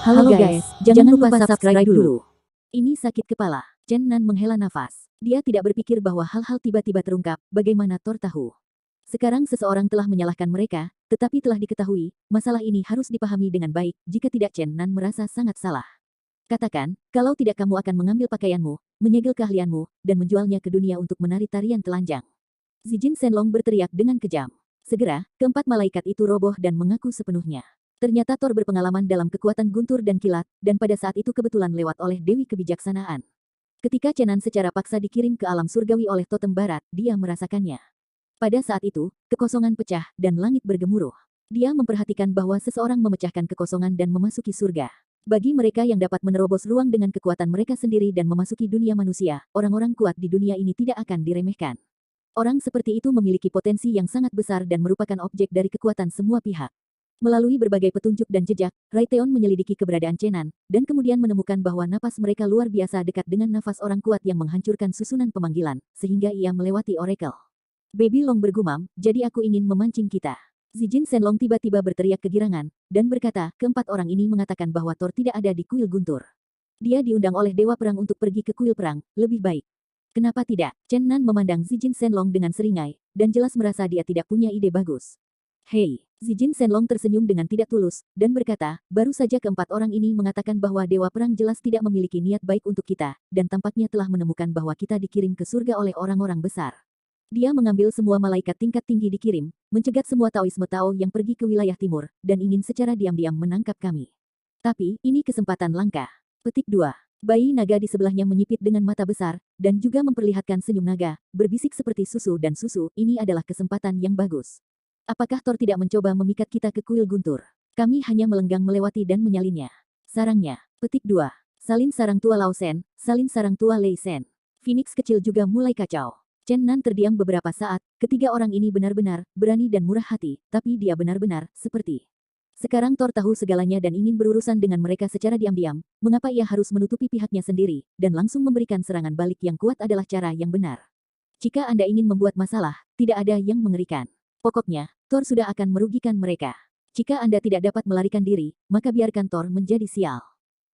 Halo guys, jangan lupa subscribe dulu. Ini sakit kepala. Chen Nan menghela nafas. Dia tidak berpikir bahwa hal-hal tiba-tiba terungkap, bagaimana Thor tahu. Sekarang seseorang telah menyalahkan mereka, tetapi telah diketahui, masalah ini harus dipahami dengan baik, jika tidak Chen Nan merasa sangat salah. Katakan, kalau tidak kamu akan mengambil pakaianmu, menyegel keahlianmu, dan menjualnya ke dunia untuk menari tarian telanjang. Zijin Shenlong berteriak dengan kejam. Segera, keempat malaikat itu roboh dan mengaku sepenuhnya. Ternyata Thor berpengalaman dalam kekuatan guntur dan kilat, dan pada saat itu kebetulan lewat oleh Dewi Kebijaksanaan. Ketika Chenan secara paksa dikirim ke alam surgawi oleh totem barat, dia merasakannya. Pada saat itu, kekosongan pecah, dan langit bergemuruh. Dia memperhatikan bahwa seseorang memecahkan kekosongan dan memasuki surga. Bagi mereka yang dapat menerobos ruang dengan kekuatan mereka sendiri dan memasuki dunia manusia, orang-orang kuat di dunia ini tidak akan diremehkan. Orang seperti itu memiliki potensi yang sangat besar dan merupakan objek dari kekuatan semua pihak. Melalui berbagai petunjuk dan jejak, Raiteon menyelidiki keberadaan Chenan, dan kemudian menemukan bahwa napas mereka luar biasa dekat dengan nafas orang kuat yang menghancurkan susunan pemanggilan, sehingga ia melewati Oracle. Baby Long bergumam, jadi aku ingin memancing kita. Zijin Shenlong tiba-tiba berteriak kegirangan, dan berkata, keempat orang ini mengatakan bahwa Thor tidak ada di kuil guntur. Dia diundang oleh Dewa Perang untuk pergi ke kuil perang, lebih baik. Kenapa tidak? Chen Nan memandang Zijin Shenlong dengan seringai, dan jelas merasa dia tidak punya ide bagus. Hei, Zijin Shenlong tersenyum dengan tidak tulus, dan berkata, baru saja keempat orang ini mengatakan bahwa Dewa Perang jelas tidak memiliki niat baik untuk kita, dan tampaknya telah menemukan bahwa kita dikirim ke surga oleh orang-orang besar. Dia mengambil semua malaikat tingkat tinggi dikirim, mencegat semua Taoisme Tao yang pergi ke wilayah timur, dan ingin secara diam-diam menangkap kami. Tapi, ini kesempatan langka. Petik 2. Bayi naga di sebelahnya menyipit dengan mata besar, dan juga memperlihatkan senyum naga, berbisik seperti susu dan susu, ini adalah kesempatan yang bagus. Apakah Thor tidak mencoba memikat kita ke kuil guntur? Kami hanya melenggang melewati dan menyalinnya. Sarangnya. Petik 2. Salin sarang tua Lao Shen, salin sarang tua Lei Shen. Phoenix kecil juga mulai kacau. Chen Nan terdiam beberapa saat, ketiga orang ini benar-benar berani dan murah hati, tapi dia benar-benar seperti. Sekarang Thor tahu segalanya dan ingin berurusan dengan mereka secara diam-diam, mengapa ia harus menutupi pihaknya sendiri, dan langsung memberikan serangan balik yang kuat adalah cara yang benar. Jika Anda ingin membuat masalah, tidak ada yang mengerikan. Pokoknya, Thor sudah akan merugikan mereka. Jika Anda tidak dapat melarikan diri, maka biarkan Thor menjadi sial.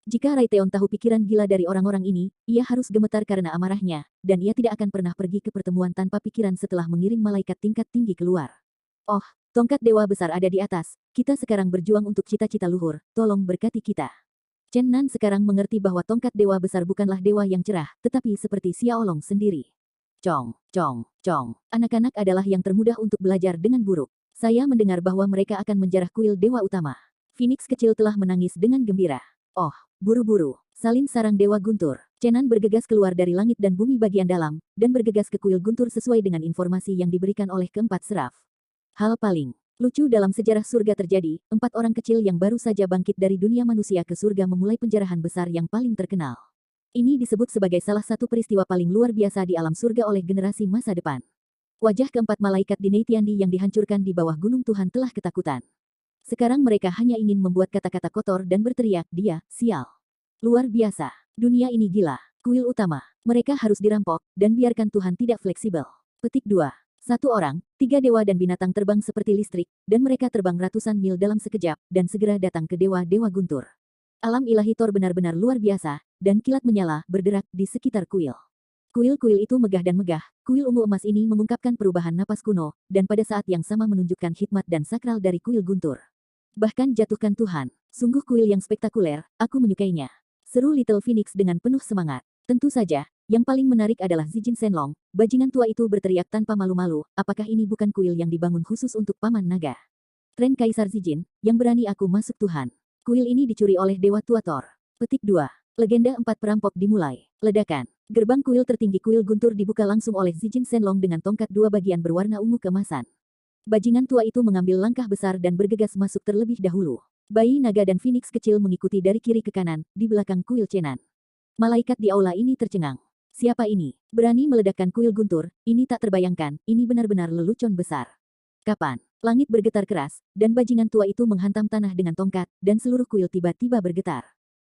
Jika Raiteon tahu pikiran gila dari orang-orang ini, ia harus gemetar karena amarahnya, dan ia tidak akan pernah pergi ke pertemuan tanpa pikiran setelah mengirim malaikat tingkat tinggi keluar. Oh, tongkat dewa besar ada di atas, kita sekarang berjuang untuk cita-cita luhur, tolong berkati kita. Chen Nan sekarang mengerti bahwa tongkat dewa besar bukanlah dewa yang cerah, tetapi seperti Xiaolong sendiri. Cong, cong, cong. Anak-anak adalah yang termudah untuk belajar dengan buruk. Saya mendengar bahwa mereka akan menjarah kuil dewa utama. Phoenix kecil telah menangis dengan gembira. Oh, buru-buru. Salin sarang dewa guntur. Chenan bergegas keluar dari langit dan bumi bagian dalam, dan bergegas ke kuil guntur sesuai dengan informasi yang diberikan oleh keempat seraf. Hal paling lucu dalam sejarah surga terjadi, 4 orang kecil yang baru saja bangkit dari dunia manusia ke surga memulai penjarahan besar yang paling terkenal. Ini disebut sebagai salah satu peristiwa paling luar biasa di alam surga oleh generasi masa depan. Wajah keempat malaikat di Neitiandi yang dihancurkan di bawah gunung Tuhan telah ketakutan. Sekarang mereka hanya ingin membuat kata-kata kotor dan berteriak, dia, sial. Luar biasa. Dunia ini gila. Kuil utama. Mereka harus dirampok, dan biarkan Tuhan tidak fleksibel. Petik 2. 1 orang, 3 dewa dan binatang terbang seperti listrik, dan mereka terbang ratusan mil dalam sekejap, dan segera datang ke dewa-dewa guntur. Alam ilahi Thor benar-benar luar biasa, dan kilat menyala, berderak, di sekitar kuil. Kuil-kuil itu megah dan megah, kuil ungu emas ini mengungkapkan perubahan napas kuno, dan pada saat yang sama menunjukkan hikmat dan sakral dari kuil guntur. Bahkan jatuhkan Tuhan, sungguh kuil yang spektakuler, aku menyukainya. Seru Little Phoenix dengan penuh semangat. Tentu saja, yang paling menarik adalah Zijin Shenlong, bajingan tua itu berteriak tanpa malu-malu, apakah ini bukan kuil yang dibangun khusus untuk Paman Naga? Tren Kaisar Zijin, yang berani aku masuk Tuhan. Kuil ini dicuri oleh Dewa Tua Thor. Petik 2. Legenda 4 perampok dimulai. Ledakan. Gerbang kuil tertinggi kuil guntur dibuka langsung oleh Zijin Shenlong dengan tongkat 2 bagian berwarna ungu keemasan. Bajingan tua itu mengambil langkah besar dan bergegas masuk terlebih dahulu. Bayi naga dan Phoenix kecil mengikuti dari kiri ke kanan, di belakang kuil Chenan. Malaikat di aula ini tercengang. Siapa ini? Berani meledakkan kuil guntur, ini tak terbayangkan, ini benar-benar lelucon besar. Kapan? Langit bergetar keras, dan bajingan tua itu menghantam tanah dengan tongkat, dan seluruh kuil tiba-tiba bergetar.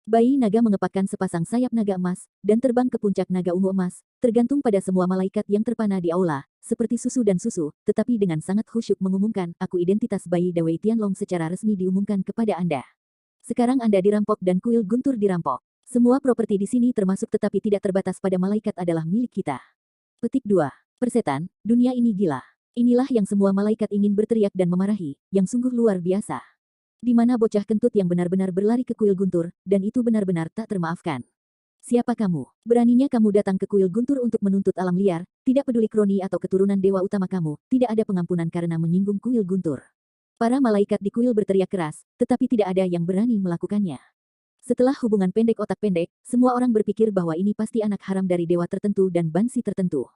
Bayi naga mengepakkan sepasang sayap naga emas, dan terbang ke puncak naga ungu emas, tergantung pada semua malaikat yang terpana di aula, seperti susu dan susu, tetapi dengan sangat khusyuk mengumumkan, aku identitas bayi Dawei Tianlong secara resmi diumumkan kepada Anda. Sekarang Anda dirampok dan kuil guntur dirampok. Semua properti di sini termasuk tetapi tidak terbatas pada malaikat adalah milik kita. Petik 2. Persetan, dunia ini gila. Inilah yang semua malaikat ingin berteriak dan memarahi, yang sungguh luar biasa. Di mana bocah kentut yang benar-benar berlari ke kuil guntur, dan itu benar-benar tak termaafkan. Siapa kamu? Beraninya kamu datang ke kuil guntur untuk menuntut alam liar, tidak peduli kroni atau keturunan dewa utama kamu, tidak ada pengampunan karena menyinggung kuil guntur. Para malaikat di kuil berteriak keras, tetapi tidak ada yang berani melakukannya. Setelah hubungan pendek otak pendek, semua orang berpikir bahwa ini pasti anak haram dari dewa tertentu dan bansi tertentu.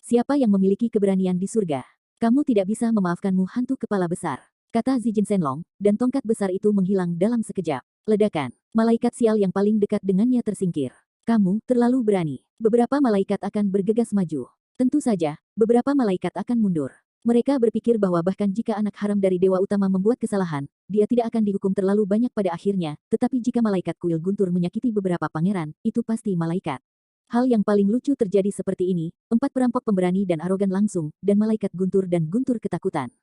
Siapa yang memiliki keberanian di surga? Kamu tidak bisa memaafkanmu hantu kepala besar, kata Zijin Shenlong, dan tongkat besar itu menghilang dalam sekejap. Ledakan. Malaikat sial yang paling dekat dengannya tersingkir. Kamu terlalu berani. Beberapa malaikat akan bergegas maju. Tentu saja, beberapa malaikat akan mundur. Mereka berpikir bahwa bahkan jika anak haram dari dewa utama membuat kesalahan, dia tidak akan dihukum terlalu banyak pada akhirnya, tetapi jika malaikat kuil guntur menyakiti beberapa pangeran, itu pasti malaikat. Hal yang paling lucu terjadi seperti ini, 4 perampok pemberani dan arogan langsung, dan malaikat guntur dan guntur ketakutan.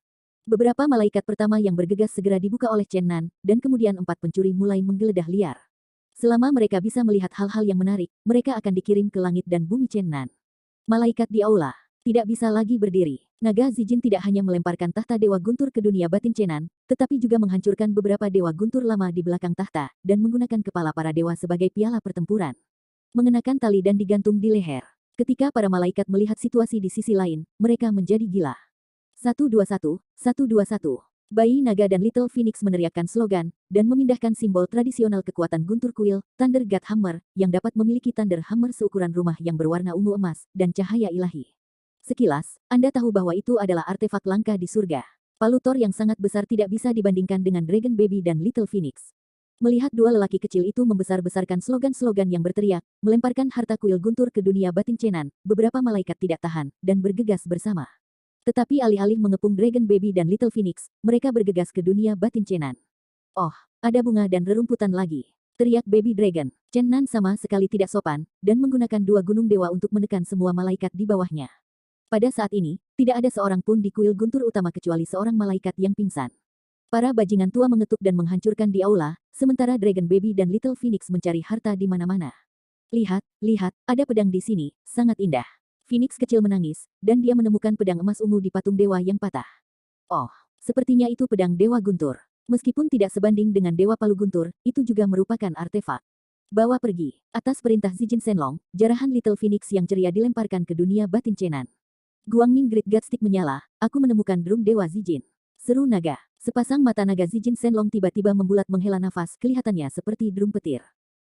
Beberapa malaikat pertama yang bergegas segera dibuka oleh Chen Nan, dan kemudian 4 pencuri mulai menggeledah liar. Selama mereka bisa melihat hal-hal yang menarik, mereka akan dikirim ke langit dan bumi Chen Nan. Malaikat di aula tidak bisa lagi berdiri. Naga Zijin tidak hanya melemparkan tahta Dewa Guntur ke dunia batin Chen Nan, tetapi juga menghancurkan beberapa Dewa Guntur lama di belakang tahta, dan menggunakan kepala para dewa sebagai piala pertempuran. Mengenakan tali dan digantung di leher. Ketika para malaikat melihat situasi di sisi lain, mereka menjadi gila. 121, 121. Bayi naga dan Little Phoenix meneriakkan slogan, dan memindahkan simbol tradisional kekuatan guntur kuil, Thunder God Hammer, yang dapat memiliki Thunder Hammer seukuran rumah yang berwarna ungu emas, dan cahaya ilahi. Sekilas, Anda tahu bahwa itu adalah artefak langka di surga. Palu Thor yang sangat besar tidak bisa dibandingkan dengan Dragon Baby dan Little Phoenix. Melihat dua lelaki kecil itu membesar-besarkan slogan-slogan yang berteriak, melemparkan harta kuil guntur ke dunia batin Chen Nan, beberapa malaikat tidak tahan, dan bergegas bersama. Tetapi alih-alih mengepung Dragon Baby dan Little Phoenix, mereka bergegas ke dunia batin Chen Nan. Oh, ada bunga dan rerumputan lagi. Teriak Baby Dragon. Chen Nan sama sekali tidak sopan, dan menggunakan 2 gunung dewa untuk menekan semua malaikat di bawahnya. Pada saat ini, tidak ada seorang pun di kuil guntur utama kecuali seorang malaikat yang pingsan. Para bajingan tua mengetuk dan menghancurkan di aula, sementara Dragon Baby dan Little Phoenix mencari harta di mana-mana. Lihat, lihat, ada pedang di sini, sangat indah. Phoenix kecil menangis, dan dia menemukan pedang emas ungu di patung dewa yang patah. Oh, sepertinya itu pedang Dewa Guntur. Meskipun tidak sebanding dengan Dewa Palu Guntur, itu juga merupakan artefak. Bawa pergi. Atas perintah Zijin Shenlong, jarahan Little Phoenix yang ceria dilemparkan ke dunia batin Chen Nan. Guangming Great God Stick menyala, aku menemukan drum Dewa Zijin. Seru naga. Sepasang mata naga Zijin Shenlong tiba-tiba membulat menghela nafas, kelihatannya seperti drum petir.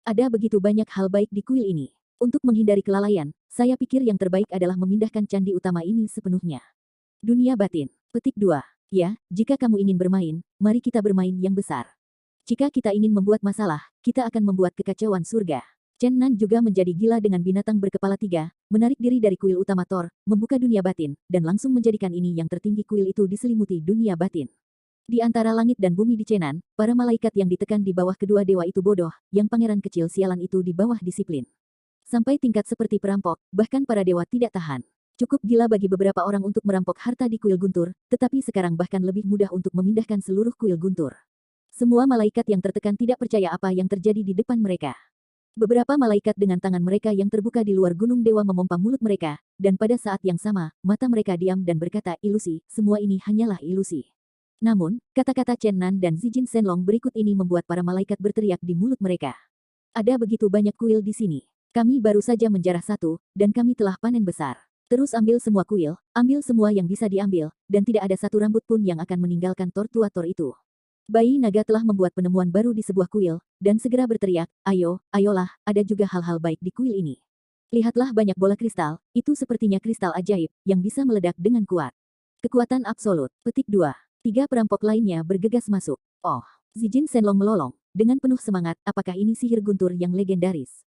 Ada begitu banyak hal baik di kuil ini. Untuk menghindari kelalaian, saya pikir yang terbaik adalah memindahkan candi utama ini sepenuhnya. Dunia batin. Petik 2. Ya, jika kamu ingin bermain, mari kita bermain yang besar. Jika kita ingin membuat masalah, kita akan membuat kekacauan surga. Chen Nan juga menjadi gila dengan binatang berkepala 3, menarik diri dari kuil utama Thor, membuka dunia batin, dan langsung menjadikan ini yang tertinggi kuil itu diselimuti dunia batin. Di antara langit dan bumi di Chen Nan, para malaikat yang ditekan di bawah kedua dewa itu bodoh, yang pangeran kecil sialan itu di bawah disiplin. Sampai tingkat seperti perampok, bahkan para dewa tidak tahan. Cukup gila bagi beberapa orang untuk merampok harta di kuil guntur, tetapi sekarang bahkan lebih mudah untuk memindahkan seluruh kuil guntur. Semua malaikat yang tertekan tidak percaya apa yang terjadi di depan mereka. Beberapa malaikat dengan tangan mereka yang terbuka di luar gunung dewa memompa mulut mereka, dan pada saat yang sama, mata mereka diam dan berkata ilusi, semua ini hanyalah ilusi. Namun, kata-kata Chen Nan dan Zijin Shenlong berikut ini membuat para malaikat berteriak di mulut mereka. Ada begitu banyak kuil di sini. Kami baru saja menjarah 1, dan kami telah panen besar. Terus ambil semua kuil, ambil semua yang bisa diambil, dan tidak ada satu rambut pun yang akan meninggalkan Thor tua Thor itu. Bayi naga telah membuat penemuan baru di sebuah kuil, dan segera berteriak, ayo, ayolah, ada juga hal-hal baik di kuil ini. Lihatlah banyak bola kristal, itu sepertinya kristal ajaib, yang bisa meledak dengan kuat. Kekuatan absolut. Petik 2. 3 perampok lainnya bergegas masuk. Oh, Zijin Shenlong melolong. Dengan penuh semangat, apakah ini sihir guntur yang legendaris?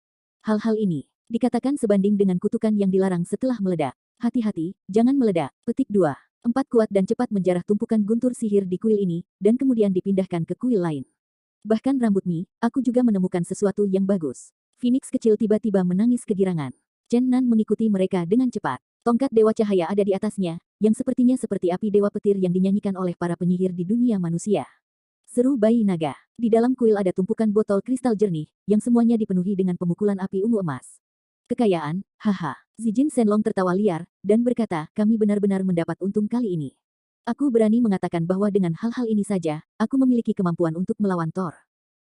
Hal-hal ini dikatakan sebanding dengan kutukan yang dilarang setelah meledak. Hati-hati, jangan meledak. Petik 2. 4 kuat dan cepat menjarah tumpukan guntur sihir di kuil ini, dan kemudian dipindahkan ke kuil lain. Bahkan rambut Mi, aku juga menemukan sesuatu yang bagus. Phoenix kecil tiba-tiba menangis kegirangan. Chen Nan mengikuti mereka dengan cepat. Tongkat dewa cahaya ada di atasnya, yang sepertinya seperti api dewa petir yang dinyanyikan oleh para penyihir di dunia manusia. Seru bayi naga. Di dalam kuil ada tumpukan botol kristal jernih, yang semuanya dipenuhi dengan pemukulan api ungu emas. Kekayaan, haha. Zijin Shenlong tertawa liar, dan berkata, kami benar-benar mendapat untung kali ini. Aku berani mengatakan bahwa dengan hal-hal ini saja, aku memiliki kemampuan untuk melawan Thor.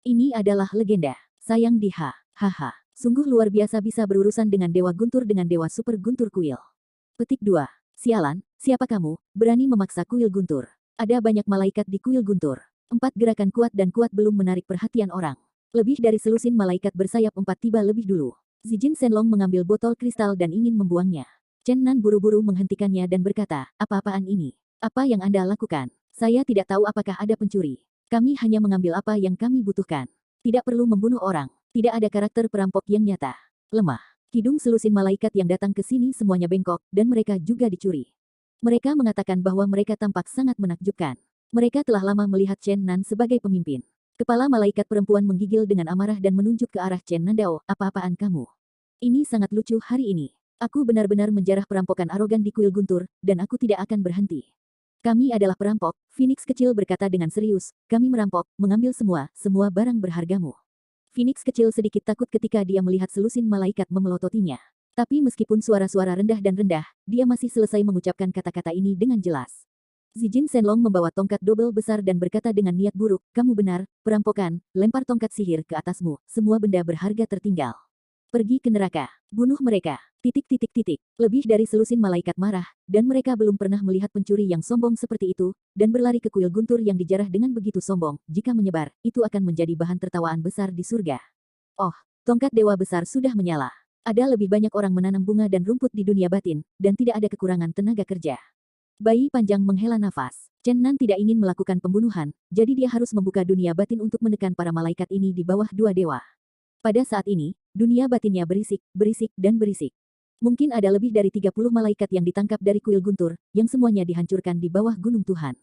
Ini adalah legenda. Sayang Diha. Haha. Sungguh luar biasa bisa berurusan dengan Dewa Guntur dengan Dewa Super Guntur Kuil. Petik 2. Sialan, siapa kamu, berani memaksa kuil Guntur? Ada banyak malaikat di kuil Guntur. 4 gerakan kuat dan kuat belum menarik perhatian orang. Lebih dari selusin malaikat bersayap 4 tiba lebih dulu. Zijin Shenlong mengambil botol kristal dan ingin membuangnya. Chen Nan buru-buru menghentikannya dan berkata, apa-apaan ini? Apa yang Anda lakukan? Saya tidak tahu apakah ada pencuri. Kami hanya mengambil apa yang kami butuhkan. Tidak perlu membunuh orang. Tidak ada karakter perampok yang nyata. Lemah. Hidung selusin malaikat yang datang ke sini semuanya bengkok, dan mereka juga dicuri. Mereka mengatakan bahwa mereka tampak sangat menakjubkan. Mereka telah lama melihat Chen Nan sebagai pemimpin. Kepala malaikat perempuan menggigil dengan amarah dan menunjuk ke arah Chen Nandao, apa-apaan kamu? Ini sangat lucu hari ini. Aku benar-benar menjarah perampokan arogan di kuil Guntur, dan aku tidak akan berhenti. Kami adalah perampok, Phoenix kecil berkata dengan serius, kami merampok, mengambil semua barang berhargamu. Phoenix kecil sedikit takut ketika dia melihat selusin malaikat memelototinya. Tapi meskipun suara-suara rendah dan rendah, dia masih selesai mengucapkan kata-kata ini dengan jelas. Zijin Shenlong membawa tongkat dobel besar dan berkata dengan niat buruk, kamu benar, perampokan, lempar tongkat sihir ke atasmu, semua benda berharga tertinggal. Pergi ke neraka, bunuh mereka, ... Lebih dari selusin malaikat marah, dan mereka belum pernah melihat pencuri yang sombong seperti itu, dan berlari ke kuil Guntur yang dijarah dengan begitu sombong, jika menyebar, itu akan menjadi bahan tertawaan besar di surga. Oh, tongkat dewa besar sudah menyala. Ada lebih banyak orang menanam bunga dan rumput di dunia batin, dan tidak ada kekurangan tenaga kerja. Bayi panjang menghela nafas. Chen Nan tidak ingin melakukan pembunuhan, jadi dia harus membuka dunia batin untuk menekan para malaikat ini di bawah dua dewa. Pada saat ini, dunia batinnya berisik, dan berisik. Mungkin ada lebih dari 30 malaikat yang ditangkap dari kuil Guntur, yang semuanya dihancurkan di bawah gunung Tuhan.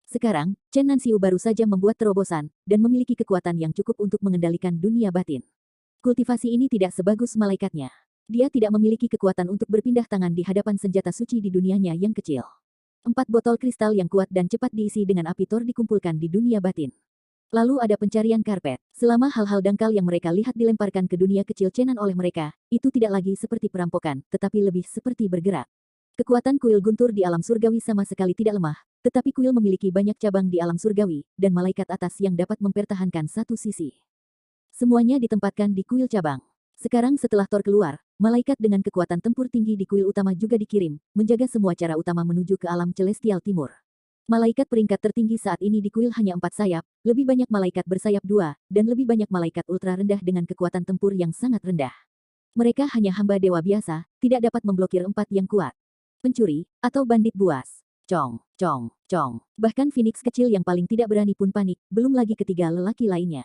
Sekarang, Chen Nanxiu baru saja membuat terobosan, dan memiliki kekuatan yang cukup untuk mengendalikan dunia batin. Kultivasi ini tidak sebagus malaikatnya. Dia tidak memiliki kekuatan untuk berpindah tangan di hadapan senjata suci di dunianya yang kecil. 4 botol kristal yang kuat dan cepat diisi dengan api Thor dikumpulkan di dunia batin. Lalu ada pencarian karpet. Selama hal-hal dangkal yang mereka lihat dilemparkan ke dunia kecil Chenan oleh mereka, itu tidak lagi seperti perampokan, tetapi lebih seperti bergerak. Kekuatan kuil Guntur di alam surgawi sama sekali tidak lemah, tetapi kuil memiliki banyak cabang di alam surgawi, dan malaikat atas yang dapat mempertahankan satu sisi. Semuanya ditempatkan di kuil cabang. Sekarang setelah Thor keluar, malaikat dengan kekuatan tempur tinggi di kuil utama juga dikirim, menjaga semua cara utama menuju ke alam celestial timur. Malaikat peringkat tertinggi saat ini di kuil hanya 4 sayap, lebih banyak malaikat bersayap 2, dan lebih banyak malaikat ultra rendah dengan kekuatan tempur yang sangat rendah. Mereka hanya hamba dewa biasa, tidak dapat memblokir 4 yang kuat. Pencuri, atau bandit buas. Cong. Bahkan Phoenix kecil yang paling tidak berani pun panik, belum lagi ketiga lelaki lainnya.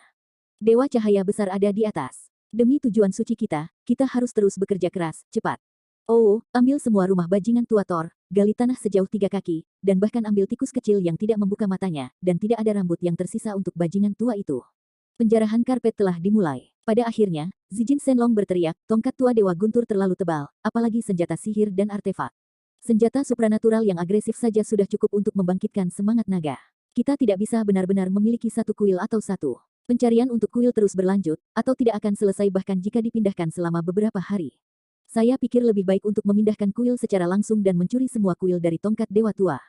Dewa cahaya besar ada di atas. Demi tujuan suci kita harus terus bekerja keras, cepat. Oh, ambil semua rumah bajingan tua Thor, gali tanah sejauh 3 kaki, dan bahkan ambil tikus kecil yang tidak membuka matanya, dan tidak ada rambut yang tersisa untuk bajingan tua itu. Penjarahan karpet telah dimulai. Pada akhirnya, Zijin Shenlong berteriak, tongkat tua Dewa Guntur terlalu tebal, apalagi senjata sihir dan artefak. Senjata supranatural yang agresif saja sudah cukup untuk membangkitkan semangat naga. Kita tidak bisa benar-benar memiliki satu kuil atau satu. Pencarian untuk kuil terus berlanjut, atau tidak akan selesai bahkan jika dipindahkan selama beberapa hari. Saya pikir lebih baik untuk memindahkan kuil secara langsung dan mencuri semua kuil dari tongkat dewa tua.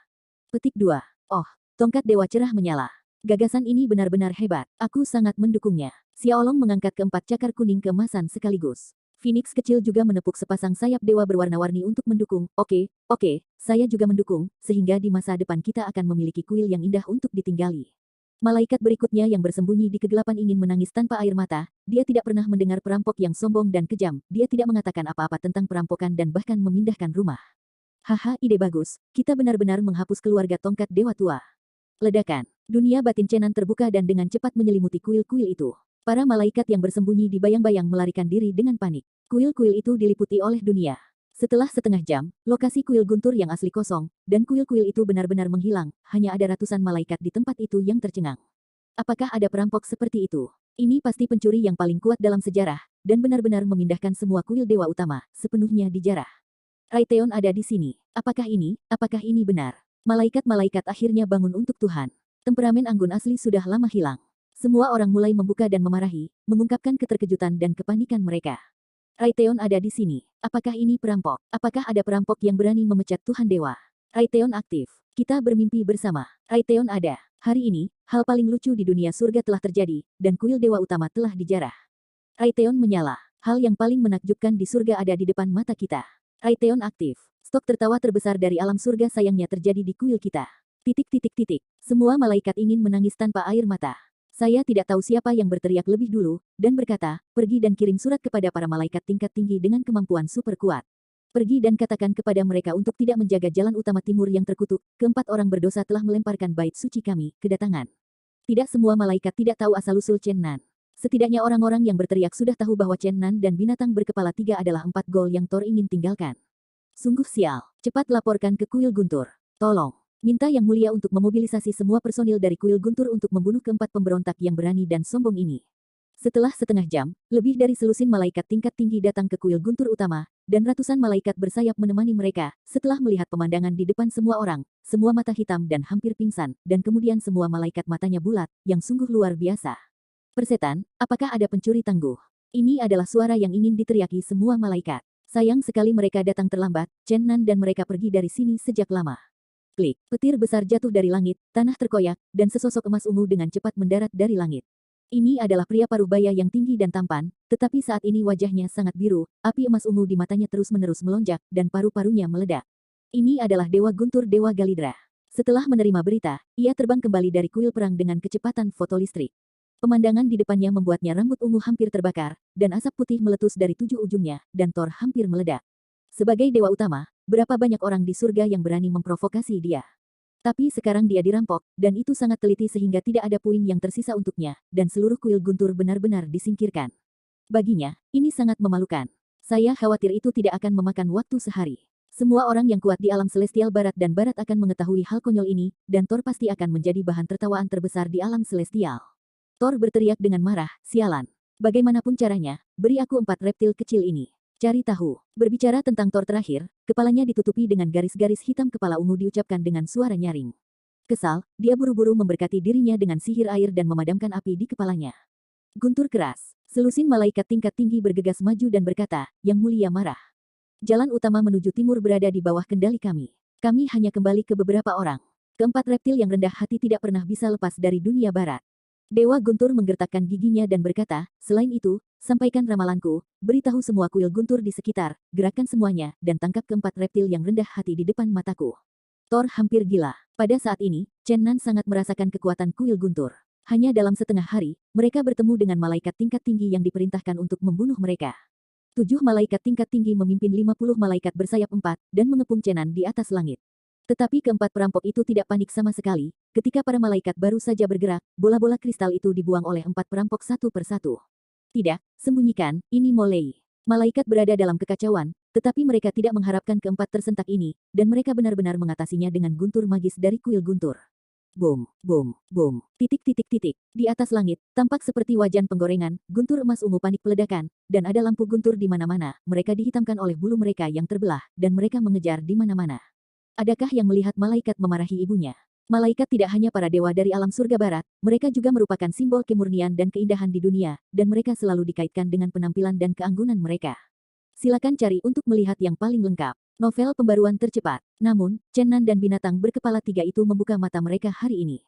Petik 2. Oh, tongkat dewa cerah menyala. Gagasan ini benar-benar hebat. Aku sangat mendukungnya. Xiaolong mengangkat keempat cakar kuning keemasan sekaligus. Phoenix kecil juga menepuk sepasang sayap dewa berwarna-warni untuk mendukung. Oke, saya juga mendukung, sehingga di masa depan kita akan memiliki kuil yang indah untuk ditinggali. Malaikat berikutnya yang bersembunyi di kegelapan ingin menangis tanpa air mata, dia tidak pernah mendengar perampok yang sombong dan kejam, dia tidak mengatakan apa-apa tentang perampokan dan bahkan memindahkan rumah. Haha, ide bagus, kita benar-benar menghapus keluarga tongkat dewa tua. Ledakan, dunia batin Chenan terbuka dan dengan cepat menyelimuti kuil-kuil itu. Para malaikat yang bersembunyi di bayang-bayang melarikan diri dengan panik. Kuil-kuil itu diliputi oleh dunia. Setelah setengah jam, lokasi kuil Guntur yang asli kosong, dan kuil-kuil itu benar-benar menghilang, hanya ada ratusan malaikat di tempat itu yang tercengang. Apakah ada perampok seperti itu? Ini pasti pencuri yang paling kuat dalam sejarah, dan benar-benar memindahkan semua kuil dewa utama, sepenuhnya dijarah. Raiteon ada di sini. Apakah ini benar? Malaikat-malaikat akhirnya bangun untuk Tuhan. Temperamen Anggun asli sudah lama hilang. Semua orang mulai membuka dan memarahi, mengungkapkan keterkejutan dan kepanikan mereka. Raiteon ada di sini. Apakah ini perampok? Apakah ada perampok yang berani memecat Tuhan Dewa? Raiteon aktif. Kita bermimpi bersama. Raiteon ada. Hari ini, hal paling lucu di dunia surga telah terjadi, dan kuil Dewa Utama telah dijarah. Raiteon menyala. Hal yang paling menakjubkan di surga ada di depan mata kita. Raiteon aktif. Stok tertawa terbesar dari alam surga sayangnya terjadi di kuil kita. Titik titik titik. Semua malaikat ingin menangis tanpa air mata. Saya tidak tahu siapa yang berteriak lebih dulu, dan berkata, pergi dan kirim surat kepada para malaikat tingkat tinggi dengan kemampuan super kuat. Pergi dan katakan kepada mereka untuk tidak menjaga jalan utama timur yang terkutuk, keempat orang berdosa telah melemparkan bait suci kami, kedatangan. Tidak semua malaikat tidak tahu asal-usul Chen Nan. Setidaknya orang-orang yang berteriak sudah tahu bahwa Chen Nan dan binatang berkepala 3 adalah 4 gol yang Thor ingin tinggalkan. Sungguh sial. Cepat laporkan ke kuil Guntur. Tolong. Minta Yang Mulia untuk memobilisasi semua personil dari kuil Guntur untuk membunuh keempat pemberontak yang berani dan sombong ini. Setelah setengah jam, lebih dari selusin malaikat tingkat tinggi datang ke kuil Guntur utama, dan ratusan malaikat bersayap menemani mereka. Setelah melihat pemandangan di depan semua orang, semua mata hitam dan hampir pingsan, dan kemudian semua malaikat matanya bulat, yang sungguh luar biasa. Persetan, apakah ada pencuri tangguh? Ini adalah suara yang ingin diteriaki semua malaikat. Sayang sekali mereka datang terlambat, Chen Nan dan mereka pergi dari sini sejak lama. Klik, petir besar jatuh dari langit, tanah terkoyak, dan sesosok emas ungu dengan cepat mendarat dari langit. Ini adalah pria parubaya yang tinggi dan tampan, tetapi saat ini wajahnya sangat biru, api emas ungu di matanya terus-menerus melonjak, dan paru-parunya meledak. Ini adalah Dewa Guntur Dewa Galidra. Setelah menerima berita, ia terbang kembali dari kuil perang dengan kecepatan fotolistrik. Pemandangan di depannya membuatnya rambut ungu hampir terbakar, dan asap putih meletus dari 7 ujungnya, dan Thor hampir meledak. Sebagai dewa utama, berapa banyak orang di surga yang berani memprovokasi dia? Tapi sekarang dia dirampok, dan itu sangat teliti sehingga tidak ada puing yang tersisa untuknya, dan seluruh kuil Guntur benar-benar disingkirkan. Baginya, ini sangat memalukan. Saya khawatir itu tidak akan memakan waktu sehari. Semua orang yang kuat di alam celestial barat dan barat akan mengetahui hal konyol ini, dan Thor pasti akan menjadi bahan tertawaan terbesar di alam celestial. Thor berteriak dengan marah, sialan. Bagaimanapun caranya, beri aku 4 reptil kecil ini. Cari tahu. Berbicara tentang Thor terakhir, kepalanya ditutupi dengan garis-garis hitam kepala ungu diucapkan dengan suara nyaring. Kesal, dia buru-buru memberkati dirinya dengan sihir air dan memadamkan api di kepalanya. Guntur keras. Selusin malaikat tingkat tinggi bergegas maju dan berkata, Yang Mulia marah. Jalan utama menuju timur berada di bawah kendali kami. Kami hanya kembali ke beberapa orang. Keempat reptil yang rendah hati tidak pernah bisa lepas dari dunia barat. Dewa Guntur menggertakkan giginya dan berkata, selain itu, sampaikan ramalanku, beritahu semua kuil Guntur di sekitar, gerakan semuanya, dan tangkap keempat reptil yang rendah hati di depan mataku. Thor hampir gila. Pada saat ini, Chen Nan sangat merasakan kekuatan kuil Guntur. Hanya dalam setengah hari, mereka bertemu dengan malaikat tingkat tinggi yang diperintahkan untuk membunuh mereka. 7 malaikat tingkat tinggi memimpin 50 malaikat bersayap 4, dan mengepung Chen Nan di atas langit. Tetapi keempat perampok itu tidak panik sama sekali. Ketika para malaikat baru saja bergerak, bola-bola kristal itu dibuang oleh 4 perampok satu persatu. Tidak, sembunyikan, ini Molei. Malaikat berada dalam kekacauan, tetapi mereka tidak mengharapkan keempat tersentak ini, dan mereka benar-benar mengatasinya dengan guntur magis dari kuil Guntur. Boom, boom, boom, titik titik titik. Di atas langit, tampak seperti wajan penggorengan, guntur emas ungu panik peledakan, dan ada lampu guntur di mana-mana. Mereka dihitamkan oleh bulu mereka yang terbelah, dan mereka mengejar di mana-mana. Adakah yang melihat malaikat memarahi ibunya? Malaikat tidak hanya para dewa dari alam surga barat, mereka juga merupakan simbol kemurnian dan keindahan di dunia, dan mereka selalu dikaitkan dengan penampilan dan keanggunan mereka. Silakan cari untuk melihat yang paling lengkap. Novel pembaruan tercepat. Namun, Chen Nan dan binatang berkepala 3 itu membuka mata mereka hari ini.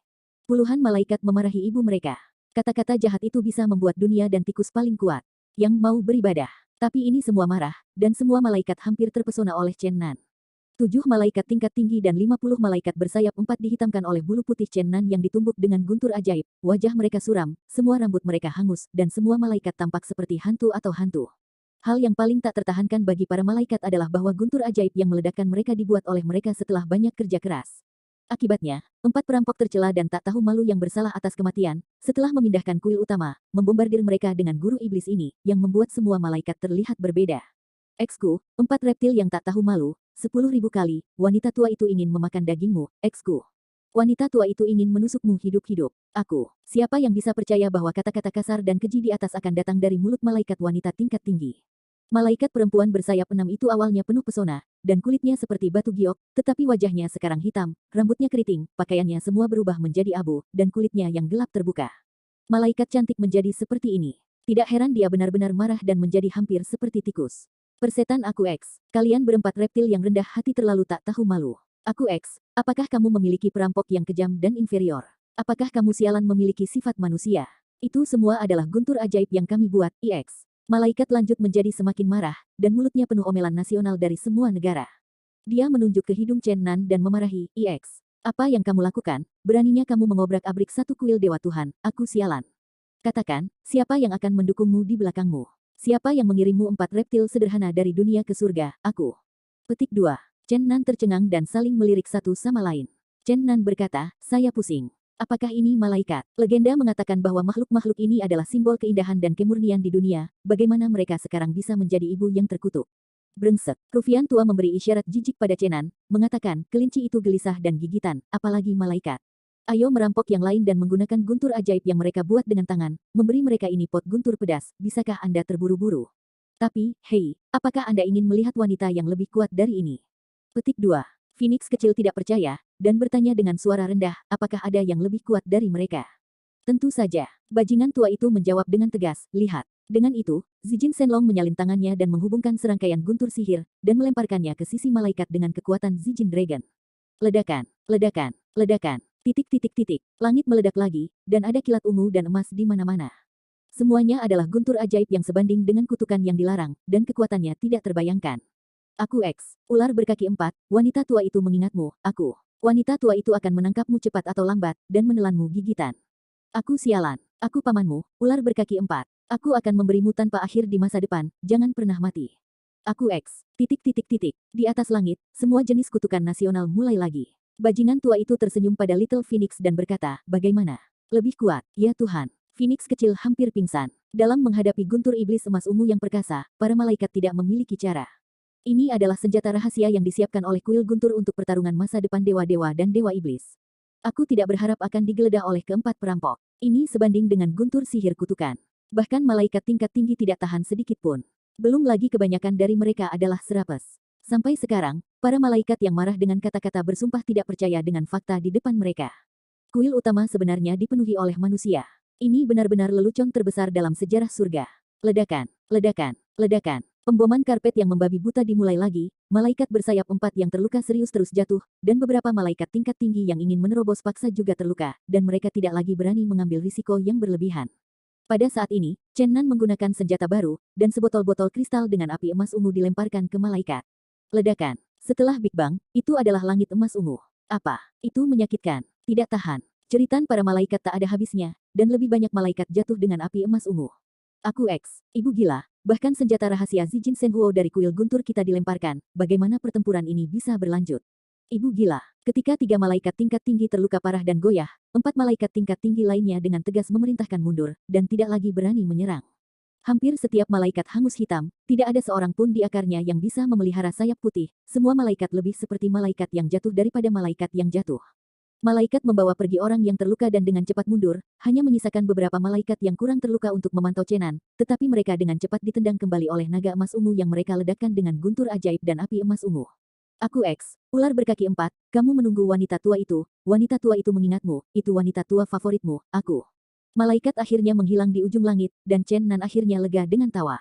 Puluhan malaikat memarahi ibu mereka. Kata-kata jahat itu bisa membuat dunia dan tikus paling kuat yang mau beribadah. Tapi ini semua marah, dan semua malaikat hampir terpesona oleh Chen Nan. 7 malaikat tingkat tinggi dan 50 malaikat bersayap 4 dihitamkan oleh bulu putih Chen Nan yang ditumbuk dengan guntur ajaib. Wajah mereka suram, semua rambut mereka hangus, dan semua malaikat tampak seperti hantu atau hantu. Hal yang paling tak tertahankan bagi para malaikat adalah bahwa guntur ajaib yang meledakkan mereka dibuat oleh mereka setelah banyak kerja keras. Akibatnya, 4 perampok tercela dan tak tahu malu yang bersalah atas kematian, setelah memindahkan kuil utama, membombardir mereka dengan guru iblis ini, yang membuat semua malaikat terlihat berbeda. Eksku, 4 reptil yang tak tahu malu, 10.000 kali, wanita tua itu ingin memakan dagingmu, eksku. Wanita tua itu ingin menusukmu hidup-hidup. Aku, siapa yang bisa percaya bahwa kata-kata kasar dan keji di atas akan datang dari mulut malaikat wanita tingkat tinggi? Malaikat perempuan bersayap 6 itu awalnya penuh pesona, dan kulitnya seperti batu giok, tetapi wajahnya sekarang hitam, rambutnya keriting, pakaiannya semua berubah menjadi abu, dan kulitnya yang gelap terbuka. Malaikat cantik menjadi seperti ini. Tidak heran dia benar-benar marah dan menjadi hampir seperti tikus. Persetan aku X, kalian berempat reptil yang rendah hati terlalu tak tahu malu. Aku X, apakah kamu memiliki perampok yang kejam dan inferior? Apakah kamu sialan memiliki sifat manusia? Itu semua adalah guntur ajaib yang kami buat, IX. Malaikat lanjut menjadi semakin marah, dan mulutnya penuh omelan nasional dari semua negara. Dia menunjuk ke hidung Chen Nan dan memarahi, IX. Apa yang kamu lakukan? Beraninya kamu mengobrak-abrik satu kuil Dewa Tuhan, aku sialan. Katakan, siapa yang akan mendukungmu di belakangmu? Siapa yang mengirimmu 4 reptil sederhana dari dunia ke surga, aku? Petik 2. Chen Nan tercengang dan saling melirik satu sama lain. Chen Nan berkata, saya pusing. Apakah ini malaikat? Legenda mengatakan bahwa makhluk-makhluk ini adalah simbol keindahan dan kemurnian di dunia, bagaimana mereka sekarang bisa menjadi ibu yang terkutuk? Brengsek. Rufian tua memberi isyarat jijik pada Cenan, mengatakan, kelinci itu gelisah dan gigitan, apalagi malaikat. Ayo merampok yang lain dan menggunakan guntur ajaib yang mereka buat dengan tangan, memberi mereka ini pot guntur pedas, bisakah Anda terburu-buru? Tapi, hei, apakah Anda ingin melihat wanita yang lebih kuat dari ini? Petik 2. Phoenix kecil tidak percaya, dan bertanya dengan suara rendah, apakah ada yang lebih kuat dari mereka? Tentu saja. Bajingan tua itu menjawab dengan tegas, lihat. Dengan itu, Zijin Shenlong menyalin tangannya dan menghubungkan serangkaian guntur sihir, dan melemparkannya ke sisi malaikat dengan kekuatan Zijin Dragon. Ledakan, ledakan, ledakan, titik titik titik, langit meledak lagi, dan ada kilat ungu dan emas di mana-mana. Semuanya adalah guntur ajaib yang sebanding dengan kutukan yang dilarang, dan kekuatannya tidak terbayangkan. Aku X, ular berkaki 4, wanita tua itu mengingatmu, aku. Wanita tua itu akan menangkapmu cepat atau lambat, dan menelanmu gigitan. Aku sialan, aku pamanmu, ular berkaki 4. Aku akan memberimu tanpa akhir di masa depan, jangan pernah mati. Aku X, titik titik titik, di atas langit, semua jenis kutukan nasional mulai lagi. Bajingan tua itu tersenyum pada Little Phoenix dan berkata, bagaimana? Lebih kuat, ya Tuhan. Phoenix kecil hampir pingsan. Dalam menghadapi guntur iblis emas ungu yang perkasa, para malaikat tidak memiliki cara. Ini adalah senjata rahasia yang disiapkan oleh kuil guntur untuk pertarungan masa depan dewa-dewa dan dewa iblis. Aku tidak berharap akan digeledah oleh keempat perampok. Ini sebanding dengan guntur sihir kutukan. Bahkan malaikat tingkat tinggi tidak tahan sedikit pun. Belum lagi kebanyakan dari mereka adalah serapes. Sampai sekarang, para malaikat yang marah dengan kata-kata bersumpah tidak percaya dengan fakta di depan mereka. Kuil utama sebenarnya dipenuhi oleh manusia. Ini benar-benar lelucon terbesar dalam sejarah surga. Ledakan, ledakan, ledakan. Pemboman karpet yang membabi buta dimulai lagi, malaikat bersayap 4 yang terluka serius terus jatuh, dan beberapa malaikat tingkat tinggi yang ingin menerobos paksa juga terluka, dan mereka tidak lagi berani mengambil risiko yang berlebihan. Pada saat ini, Chen Nan menggunakan senjata baru, dan sebotol-botol kristal dengan api emas ungu dilemparkan ke malaikat. Ledakan. Setelah Big Bang, itu adalah langit emas ungu. Apa? Itu menyakitkan. Tidak tahan. Jeritan para malaikat tak ada habisnya, dan lebih banyak malaikat jatuh dengan api emas ungu. Aku X, ibu gila, bahkan senjata rahasia Zijin Shenhuo dari kuil guntur kita dilemparkan, bagaimana pertempuran ini bisa berlanjut? Ibu gila, ketika 3 malaikat tingkat tinggi terluka parah dan goyah, 4 malaikat tingkat tinggi lainnya dengan tegas memerintahkan mundur, dan tidak lagi berani menyerang. Hampir setiap malaikat hangus hitam, tidak ada seorang pun di akarnya yang bisa memelihara sayap putih, semua malaikat lebih seperti malaikat yang jatuh daripada malaikat yang jatuh. Malaikat membawa pergi orang yang terluka dan dengan cepat mundur, hanya menyisakan beberapa malaikat yang kurang terluka untuk memantau Cenan, tetapi mereka dengan cepat ditendang kembali oleh naga emas ungu yang mereka ledakkan dengan guntur ajaib dan api emas ungu. Aku X, ular berkaki 4, kamu menunggu wanita tua itu mengingatmu, itu wanita tua favoritmu, aku. Malaikat akhirnya menghilang di ujung langit, dan Chen Nan akhirnya lega dengan tawa.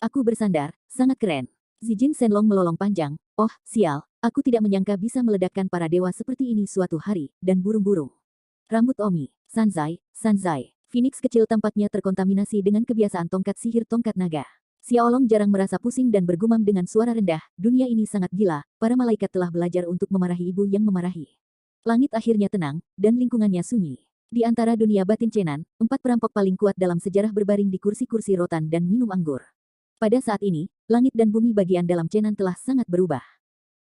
Aku bersandar, sangat keren. Zijin Shenlong melolong panjang, oh, sial, aku tidak menyangka bisa meledakkan para dewa seperti ini suatu hari, dan burung-burung. Rambut Omi, Sanzai, Sanzai. Phoenix kecil tampaknya terkontaminasi dengan kebiasaan tongkat sihir tongkat naga. Xiaolong jarang merasa pusing dan bergumam dengan suara rendah, dunia ini sangat gila, para malaikat telah belajar untuk memarahi ibu yang memarahi. Langit akhirnya tenang, dan lingkungannya sunyi. Di antara dunia batin Cenan, 4 perampok paling kuat dalam sejarah berbaring di kursi-kursi rotan dan minum anggur. Pada saat ini, langit dan bumi bagian dalam Cenan telah sangat berubah.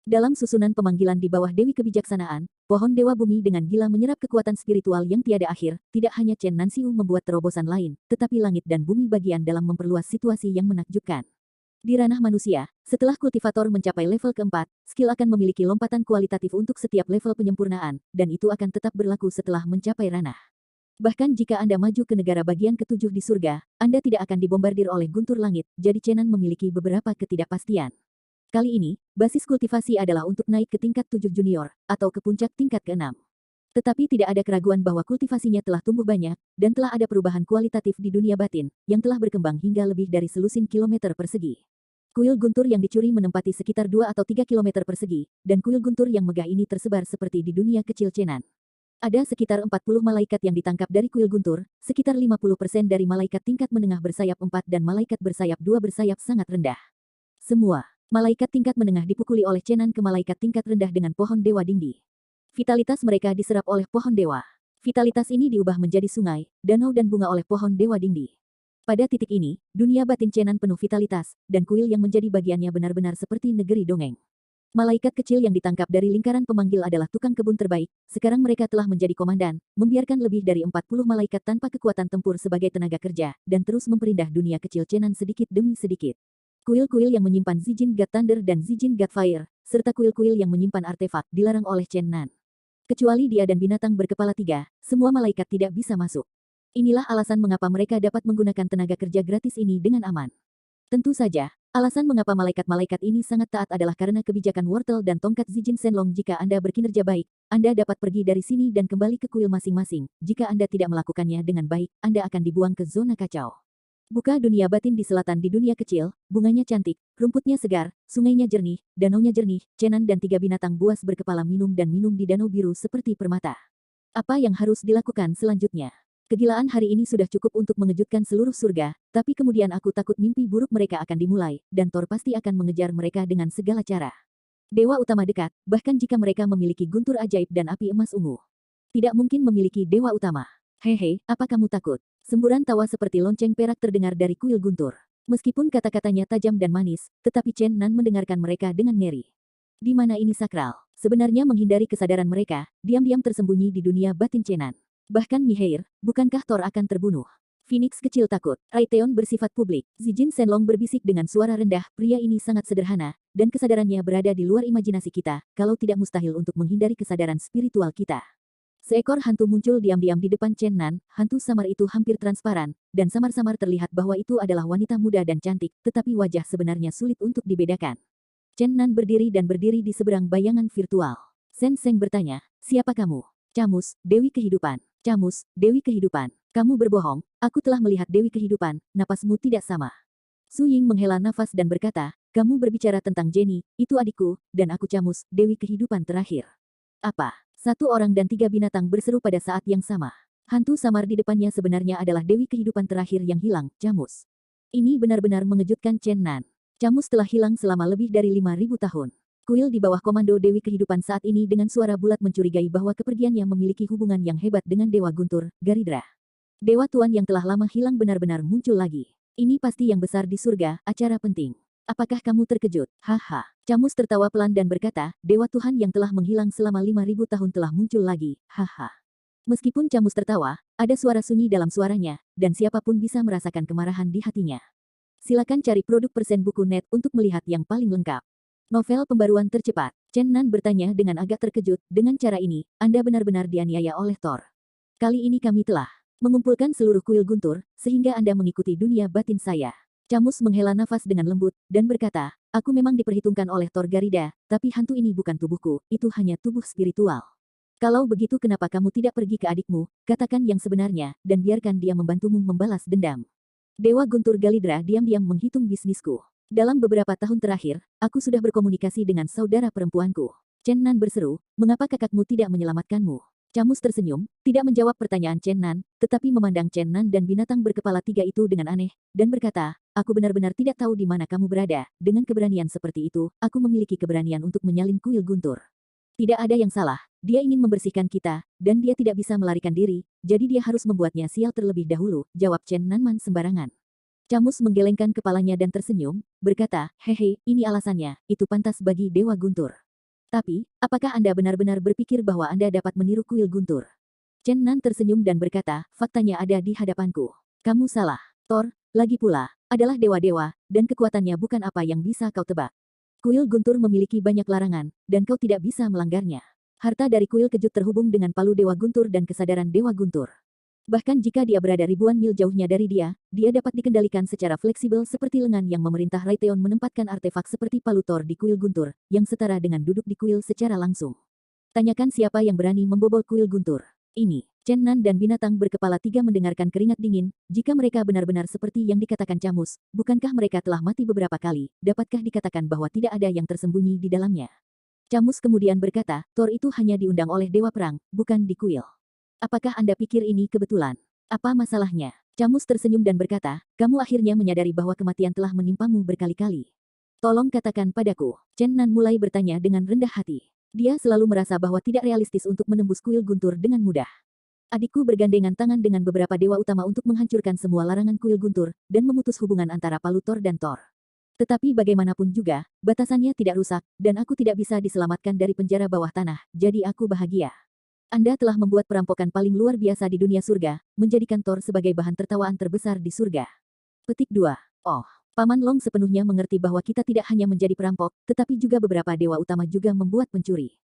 Dalam susunan pemanggilan di bawah Dewi Kebijaksanaan, pohon Dewa Bumi dengan gila menyerap kekuatan spiritual yang tiada akhir, tidak hanya Chen Nanxiu membuat terobosan lain, tetapi langit dan bumi bagian dalam memperluas situasi yang menakjubkan. Di ranah manusia, setelah kultivator mencapai level keempat, skill akan memiliki lompatan kualitatif untuk setiap level penyempurnaan, dan itu akan tetap berlaku setelah mencapai ranah Bahkan jika Anda maju ke negara bagian ketujuh di surga, Anda tidak akan dibombardir oleh guntur langit, jadi Chenan memiliki beberapa ketidakpastian. Kali ini, basis kultivasi adalah untuk naik ke tingkat 7 junior, atau ke puncak tingkat ke-6. Tetapi tidak ada keraguan bahwa kultivasinya telah tumbuh banyak, dan telah ada perubahan kualitatif di dunia batin, yang telah berkembang hingga lebih dari selusin kilometer persegi. Kuil guntur yang dicuri menempati sekitar 2 atau 3 kilometer persegi, dan kuil guntur yang megah ini tersebar seperti di dunia kecil Chenan. Ada sekitar 40 malaikat yang ditangkap dari kuil guntur, sekitar 50% dari malaikat tingkat menengah bersayap 4 dan malaikat bersayap 2 bersayap sangat rendah. Semua malaikat tingkat menengah dipukuli oleh Chenan ke malaikat tingkat rendah dengan pohon dewa dinggi. Vitalitas mereka diserap oleh pohon dewa. Vitalitas ini diubah menjadi sungai, danau dan bunga oleh pohon dewa dinggi. Pada titik ini, dunia batin Chenan penuh vitalitas, dan kuil yang menjadi bagiannya benar-benar seperti negeri dongeng. Malaikat kecil yang ditangkap dari lingkaran pemanggil adalah tukang kebun terbaik, sekarang mereka telah menjadi komandan, membiarkan lebih dari 40 malaikat tanpa kekuatan tempur sebagai tenaga kerja, dan terus memperindah dunia kecil Chenan sedikit demi sedikit. Kuil-kuil yang menyimpan Zijin God Thunder dan Zijin God Fire, serta kuil-kuil yang menyimpan artefak dilarang oleh Chenan. Kecuali dia dan binatang berkepala 3, semua malaikat tidak bisa masuk. Inilah alasan mengapa mereka dapat menggunakan tenaga kerja gratis ini dengan aman. Tentu saja, alasan mengapa malaikat-malaikat ini sangat taat adalah karena kebijakan wortel dan tongkat Zijin Shenlong. Jika Anda berkinerja baik, Anda dapat pergi dari sini dan kembali ke kuil masing-masing. Jika Anda tidak melakukannya dengan baik, Anda akan dibuang ke zona kacau. Buka dunia batin di selatan di dunia kecil, bunganya cantik, rumputnya segar, sungainya jernih, danaunya jernih, Chenan dan 3 binatang buas berkepala minum dan minum di danau biru seperti permata. Apa yang harus dilakukan selanjutnya? Kegilaan hari ini sudah cukup untuk mengejutkan seluruh surga, tapi kemudian aku takut mimpi buruk mereka akan dimulai, dan Thor pasti akan mengejar mereka dengan segala cara. Dewa utama dekat, bahkan jika mereka memiliki guntur ajaib dan api emas ungu. Tidak mungkin memiliki dewa utama. Hehe, apa kamu takut? Semburan tawa seperti lonceng perak terdengar dari kuil guntur. Meskipun kata-katanya tajam dan manis, tetapi Chen Nan mendengarkan mereka dengan ngeri. Di mana ini sakral? Sebenarnya menghindari kesadaran mereka, diam-diam tersembunyi di dunia batin Chenan. Bahkan Mihair, bukankah Thor akan terbunuh? Phoenix kecil takut. Aiteon bersifat publik. Zijin Shenlong berbisik dengan suara rendah, pria ini sangat sederhana, dan kesadarannya berada di luar imajinasi kita, kalau tidak mustahil untuk menghindari kesadaran spiritual kita. Seekor hantu muncul diam-diam di depan Chen Nan, hantu samar itu hampir transparan, dan samar-samar terlihat bahwa itu adalah wanita muda dan cantik, tetapi wajah sebenarnya sulit untuk dibedakan. Chen Nan berdiri di seberang bayangan virtual. Shen Seng bertanya, siapa kamu? Camus, Dewi Kehidupan. Camus, Dewi Kehidupan. Kamu berbohong, aku telah melihat Dewi Kehidupan, napasmu tidak sama. Su Ying menghela nafas dan berkata, kamu berbicara tentang Jenny, itu adikku, dan aku Camus, Dewi Kehidupan terakhir. Apa? 1 orang dan 3 binatang berseru pada saat yang sama. Hantu samar di depannya sebenarnya adalah Dewi Kehidupan terakhir yang hilang, Camus. Ini benar-benar mengejutkan Chen Nan. Camus telah hilang selama lebih dari 5.000 tahun. Kuil di bawah komando Dewi Kehidupan saat ini dengan suara bulat mencurigai bahwa kepergiannya memiliki hubungan yang hebat dengan Dewa Guntur, Garidra. Dewa Tuan yang telah lama hilang benar-benar muncul lagi. Ini pasti yang besar di surga, acara penting. Apakah kamu terkejut? Haha. Camus tertawa pelan dan berkata, Dewa Tuhan yang telah menghilang selama 5.000 tahun telah muncul lagi, haha. Meskipun Camus tertawa, ada suara sunyi dalam suaranya, dan siapapun bisa merasakan kemarahan di hatinya. Silakan cari produk persen buku net untuk melihat yang paling lengkap. Novel pembaruan tercepat. Chen Nan bertanya dengan agak terkejut, dengan cara ini, Anda benar-benar dianiaya oleh Thor. Kali ini kami telah mengumpulkan seluruh kuil guntur, sehingga Anda mengikuti dunia batin saya. Camus menghela nafas dengan lembut, dan berkata, aku memang diperhitungkan oleh Thor Garida, tapi hantu ini bukan tubuhku, itu hanya tubuh spiritual. Kalau begitu kenapa kamu tidak pergi ke adikmu, katakan yang sebenarnya, dan biarkan dia membantumu membalas dendam. Dewa Guntur Galidra diam-diam menghitung bisnisku. Dalam beberapa tahun terakhir, aku sudah berkomunikasi dengan saudara perempuanku. Chen Nan berseru, mengapa kakakmu tidak menyelamatkanmu? Camus tersenyum, tidak menjawab pertanyaan Chen Nan, tetapi memandang Chen Nan dan binatang berkepala 3 itu dengan aneh, dan berkata, aku benar-benar tidak tahu di mana kamu berada, dengan keberanian seperti itu, aku memiliki keberanian untuk menyalin kuil guntur. Tidak ada yang salah, dia ingin membersihkan kita, dan dia tidak bisa melarikan diri, jadi dia harus membuatnya sial terlebih dahulu, jawab Chen Nanman sembarangan. Camus menggelengkan kepalanya dan tersenyum, berkata, hehe, ini alasannya, itu pantas bagi Dewa Guntur. Tapi, apakah Anda benar-benar berpikir bahwa Anda dapat meniru kuil guntur? Chen Nan tersenyum dan berkata, faktanya ada di hadapanku. Kamu salah. Thor, lagi pula, adalah dewa-dewa, dan kekuatannya bukan apa yang bisa kau tebak. Kuil guntur memiliki banyak larangan, dan kau tidak bisa melanggarnya. Harta dari kuil kejut terhubung dengan palu Dewa Guntur dan kesadaran Dewa Guntur. Bahkan jika dia berada ribuan mil jauhnya dari dia dapat dikendalikan secara fleksibel seperti lengan yang memerintah Raytheon menempatkan artefak seperti palu Thor di kuil guntur, yang setara dengan duduk di kuil secara langsung. Tanyakan siapa yang berani membobol kuil guntur. Ini, Chen Nan dan binatang berkepala 3 mendengarkan keringat dingin, jika mereka benar-benar seperti yang dikatakan Camus, bukankah mereka telah mati beberapa kali, dapatkah dikatakan bahwa tidak ada yang tersembunyi di dalamnya? Camus kemudian berkata, Thor itu hanya diundang oleh Dewa Perang, bukan di kuil. Apakah Anda pikir ini kebetulan? Apa masalahnya? Camus tersenyum dan berkata, kamu akhirnya menyadari bahwa kematian telah menimpamu berkali-kali. Tolong katakan padaku. Chen Nan mulai bertanya dengan rendah hati. Dia selalu merasa bahwa tidak realistis untuk menembus kuil guntur dengan mudah. Adikku bergandengan tangan dengan beberapa dewa utama untuk menghancurkan semua larangan kuil guntur, dan memutus hubungan antara Palu Thor dan Thor. Tetapi bagaimanapun juga, batasannya tidak rusak, dan aku tidak bisa diselamatkan dari penjara bawah tanah, jadi aku bahagia. Anda telah membuat perampokan paling luar biasa di dunia surga, menjadikan Thor sebagai bahan tertawaan terbesar di surga. Petik 2. Oh, Paman Long sepenuhnya mengerti bahwa kita tidak hanya menjadi perampok, tetapi juga beberapa dewa utama juga membuat pencuri.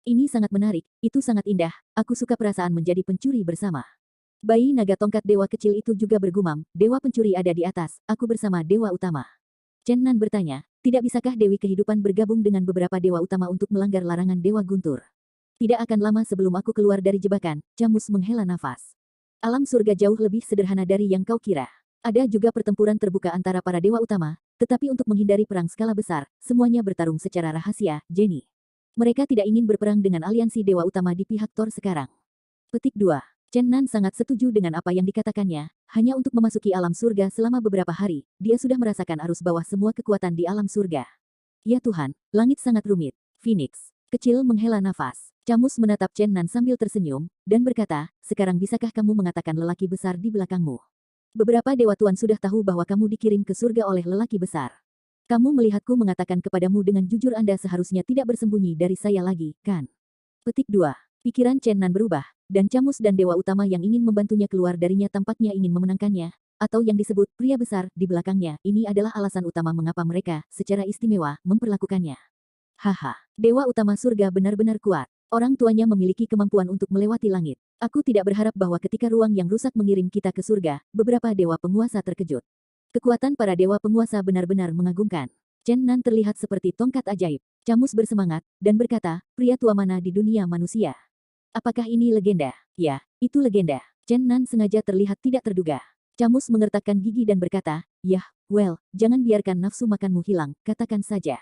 Ini sangat menarik, itu sangat indah, aku suka perasaan menjadi pencuri bersama. Bayi naga tongkat dewa kecil itu juga bergumam, dewa pencuri ada di atas, aku bersama dewa utama. Chen Nan bertanya, tidak bisakah Dewi Kehidupan bergabung dengan beberapa dewa utama untuk melanggar larangan Dewa Guntur? Tidak akan lama sebelum aku keluar dari jebakan, Camus menghela nafas. Alam surga jauh lebih sederhana dari yang kau kira. Ada juga pertempuran terbuka antara para dewa utama, tetapi untuk menghindari perang skala besar, semuanya bertarung secara rahasia, Jenny. Mereka tidak ingin berperang dengan aliansi dewa utama di pihak Thor sekarang. Petik 2. Chen Nan sangat setuju dengan apa yang dikatakannya, hanya untuk memasuki alam surga selama beberapa hari, dia sudah merasakan arus bawah semua kekuatan di alam surga. Ya Tuhan, langit sangat rumit. Phoenix kecil menghela nafas. Camus menatap Chen Nan sambil tersenyum, dan berkata, sekarang bisakah kamu mengatakan lelaki besar di belakangmu? Beberapa dewa tuan sudah tahu bahwa kamu dikirim ke surga oleh lelaki besar. Kamu melihatku mengatakan kepadamu dengan jujur Anda seharusnya tidak bersembunyi dari saya lagi, kan? Petik 2. Pikiran Chen Nan berubah, dan Camus dan dewa utama yang ingin membantunya keluar darinya tampaknya ingin memenangkannya, atau yang disebut pria besar di belakangnya, ini adalah alasan utama mengapa mereka, secara istimewa, memperlakukannya. Haha, dewa utama surga benar-benar kuat. Orang tuanya memiliki kemampuan untuk melewati langit. Aku tidak berharap bahwa ketika ruang yang rusak mengirim kita ke surga, beberapa dewa penguasa terkejut. Kekuatan para dewa penguasa benar-benar mengagumkan. Chen Nan terlihat seperti tongkat ajaib. Camus bersemangat, dan berkata, pria tua mana di dunia manusia? Apakah ini legenda? Ya, itu legenda. Chen Nan sengaja terlihat tidak terduga. Camus mengertakkan gigi dan berkata, yah, well, jangan biarkan nafsu makanmu hilang, katakan saja.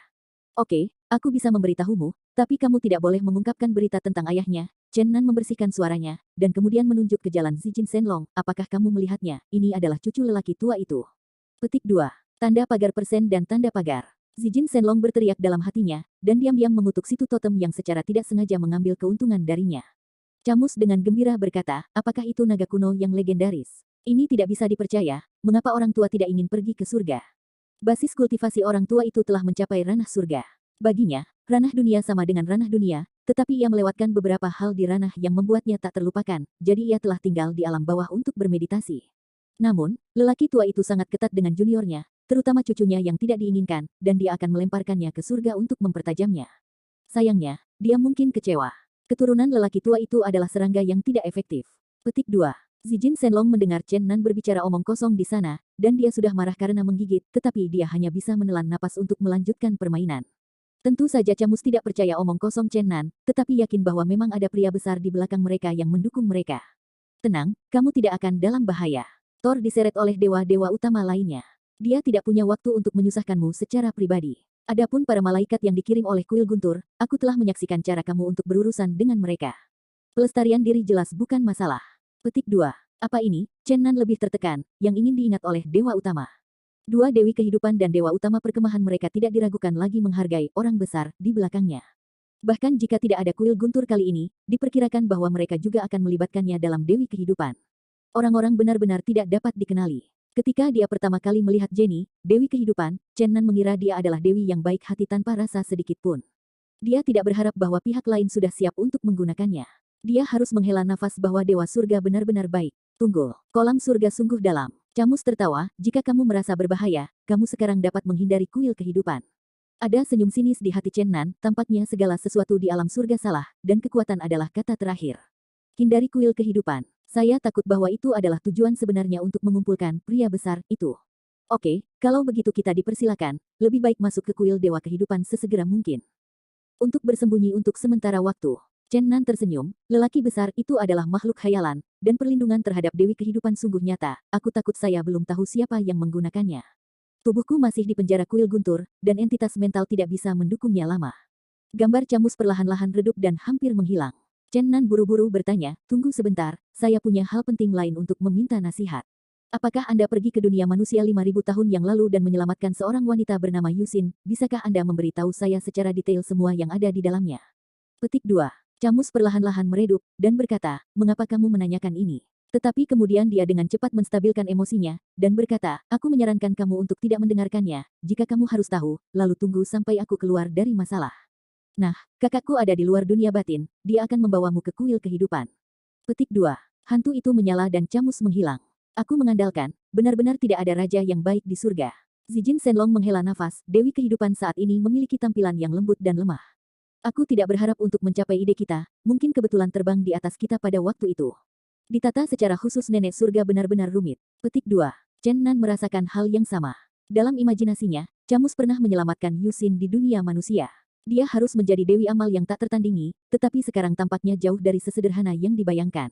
Oke, aku bisa memberitahumu, tapi kamu tidak boleh mengungkapkan berita tentang ayahnya. Chen Nan membersihkan suaranya, dan kemudian menunjuk ke jalan Zijin Shenlong. Apakah kamu melihatnya? Ini adalah cucu lelaki tua itu. Petik 2. Tanda pagar persen dan tanda pagar. Zijin Shenlong berteriak dalam hatinya, dan diam-diam mengutuk situ totem yang secara tidak sengaja mengambil keuntungan darinya. Camus dengan gembira berkata, apakah itu naga kuno yang legendaris? Ini tidak bisa dipercaya, mengapa orang tua tidak ingin pergi ke surga? Basis kultivasi orang tua itu telah mencapai ranah surga. Baginya, ranah dunia sama dengan ranah dunia, tetapi ia melewatkan beberapa hal di ranah yang membuatnya tak terlupakan, jadi ia telah tinggal di alam bawah untuk bermeditasi. Namun, lelaki tua itu sangat ketat dengan juniornya, terutama cucunya yang tidak diinginkan, dan dia akan melemparkannya ke surga untuk mempertajamnya. Sayangnya, dia mungkin kecewa. Keturunan lelaki tua itu adalah serangga yang tidak efektif. Petik 2. Zijin Shenlong mendengar Chen Nan berbicara omong kosong di sana, dan dia sudah marah karena menggigit, tetapi dia hanya bisa menelan napas untuk melanjutkan permainan. Tentu saja Camus tidak percaya omong kosong Chen Nan, tetapi yakin bahwa memang ada pria besar di belakang mereka yang mendukung mereka. Tenang, kamu tidak akan dalam bahaya. Thor diseret oleh dewa-dewa utama lainnya. Dia tidak punya waktu untuk menyusahkanmu secara pribadi. Adapun para malaikat yang dikirim oleh kuil guntur, aku telah menyaksikan cara kamu untuk berurusan dengan mereka. Pelestarian diri jelas bukan masalah. Petik 2. Apa ini? Chen Nan lebih tertekan, yang ingin diingat oleh dewa utama. Dua dewi kehidupan dan dewa utama perkemahan mereka tidak diragukan lagi menghargai orang besar di belakangnya. Bahkan jika tidak ada kuil guntur kali ini, diperkirakan bahwa mereka juga akan melibatkannya dalam dewi kehidupan. Orang-orang benar-benar tidak dapat dikenali. Ketika dia pertama kali melihat Jenny, dewi kehidupan, Chen Nan mengira dia adalah dewi yang baik hati tanpa rasa sedikit pun. Dia tidak berharap bahwa pihak lain sudah siap untuk menggunakannya. Dia harus menghela nafas bahwa dewa surga benar-benar baik. Tunggu, kolam surga sungguh dalam. Camus tertawa, jika kamu merasa berbahaya, kamu sekarang dapat menghindari kuil kehidupan. Ada senyum sinis di hati Chen Nan, tampaknya segala sesuatu di alam surga salah, dan kekuatan adalah kata terakhir. Hindari kuil kehidupan. Saya takut bahwa itu adalah tujuan sebenarnya untuk mengumpulkan pria besar itu. Oke, kalau begitu kita dipersilakan, lebih baik masuk ke kuil Dewa Kehidupan sesegera mungkin. Untuk bersembunyi untuk sementara waktu. Chen Nan tersenyum, lelaki besar itu adalah makhluk khayalan, dan perlindungan terhadap Dewi Kehidupan sungguh nyata, aku takut saya belum tahu siapa yang menggunakannya. Tubuhku masih di penjara kuil guntur, dan entitas mental tidak bisa mendukungnya lama. Gambar Camus perlahan-lahan redup dan hampir menghilang. Chen Nan buru-buru bertanya, tunggu sebentar, saya punya hal penting lain untuk meminta nasihat. Apakah Anda pergi ke dunia manusia 5.000 tahun yang lalu dan menyelamatkan seorang wanita bernama Yusin? Bisakah Anda memberitahu saya secara detail semua yang ada di dalamnya? Petik 2. Camus perlahan-lahan meredup, dan berkata, mengapa kamu menanyakan ini? Tetapi kemudian dia dengan cepat menstabilkan emosinya, dan berkata, aku menyarankan kamu untuk tidak mendengarkannya, jika kamu harus tahu, lalu tunggu sampai aku keluar dari masalah. Nah, kakakku ada di luar dunia batin, dia akan membawamu ke kuil kehidupan. Petik 2. Hantu itu menyala dan Camus menghilang. Aku mengandalkan, benar-benar tidak ada raja yang baik di surga. Zijin Shenlong menghela nafas, Dewi Kehidupan saat ini memiliki tampilan yang lembut dan lemah. Aku tidak berharap untuk mencapai ide kita, mungkin kebetulan terbang di atas kita pada waktu itu. Ditata secara khusus nenek surga benar-benar rumit. Petik 2. Chen Nan merasakan hal yang sama. Dalam imajinasinya, Camus pernah menyelamatkan Yusin di dunia manusia. Dia harus menjadi Dewi Amal yang tak tertandingi, tetapi sekarang tampaknya jauh dari sesederhana yang dibayangkan.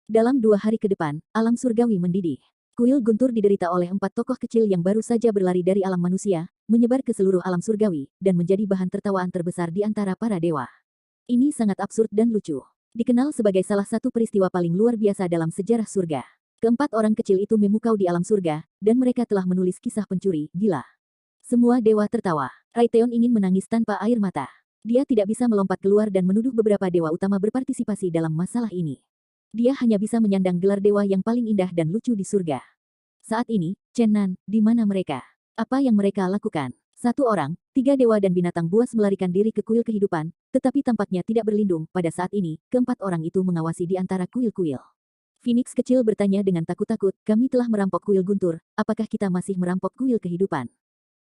Dalam 2 hari ke depan, alam surgawi mendidih. Kuil Guntur diderita oleh 4 tokoh kecil yang baru saja berlari dari alam manusia, menyebar ke seluruh alam surgawi, dan menjadi bahan tertawaan terbesar di antara para dewa. Ini sangat absurd dan lucu. Dikenal sebagai salah satu peristiwa paling luar biasa dalam sejarah surga. Keempat orang kecil itu memukau di alam surga, dan mereka telah menulis kisah pencuri, gila. Semua dewa tertawa. Raiteon ingin menangis tanpa air mata. Dia tidak bisa melompat keluar dan menuduh beberapa dewa utama berpartisipasi dalam masalah ini. Dia hanya bisa menyandang gelar dewa yang paling indah dan lucu di surga. Saat ini, Chen Nan, di mana mereka? Apa yang mereka lakukan? 1 orang, 3 dewa dan binatang buas melarikan diri ke kuil kehidupan, tetapi tampaknya tidak berlindung. Pada saat ini, keempat orang itu mengawasi di antara kuil-kuil. Phoenix kecil bertanya dengan takut-takut, kami telah merampok kuil Guntur, apakah kita masih merampok kuil kehidupan?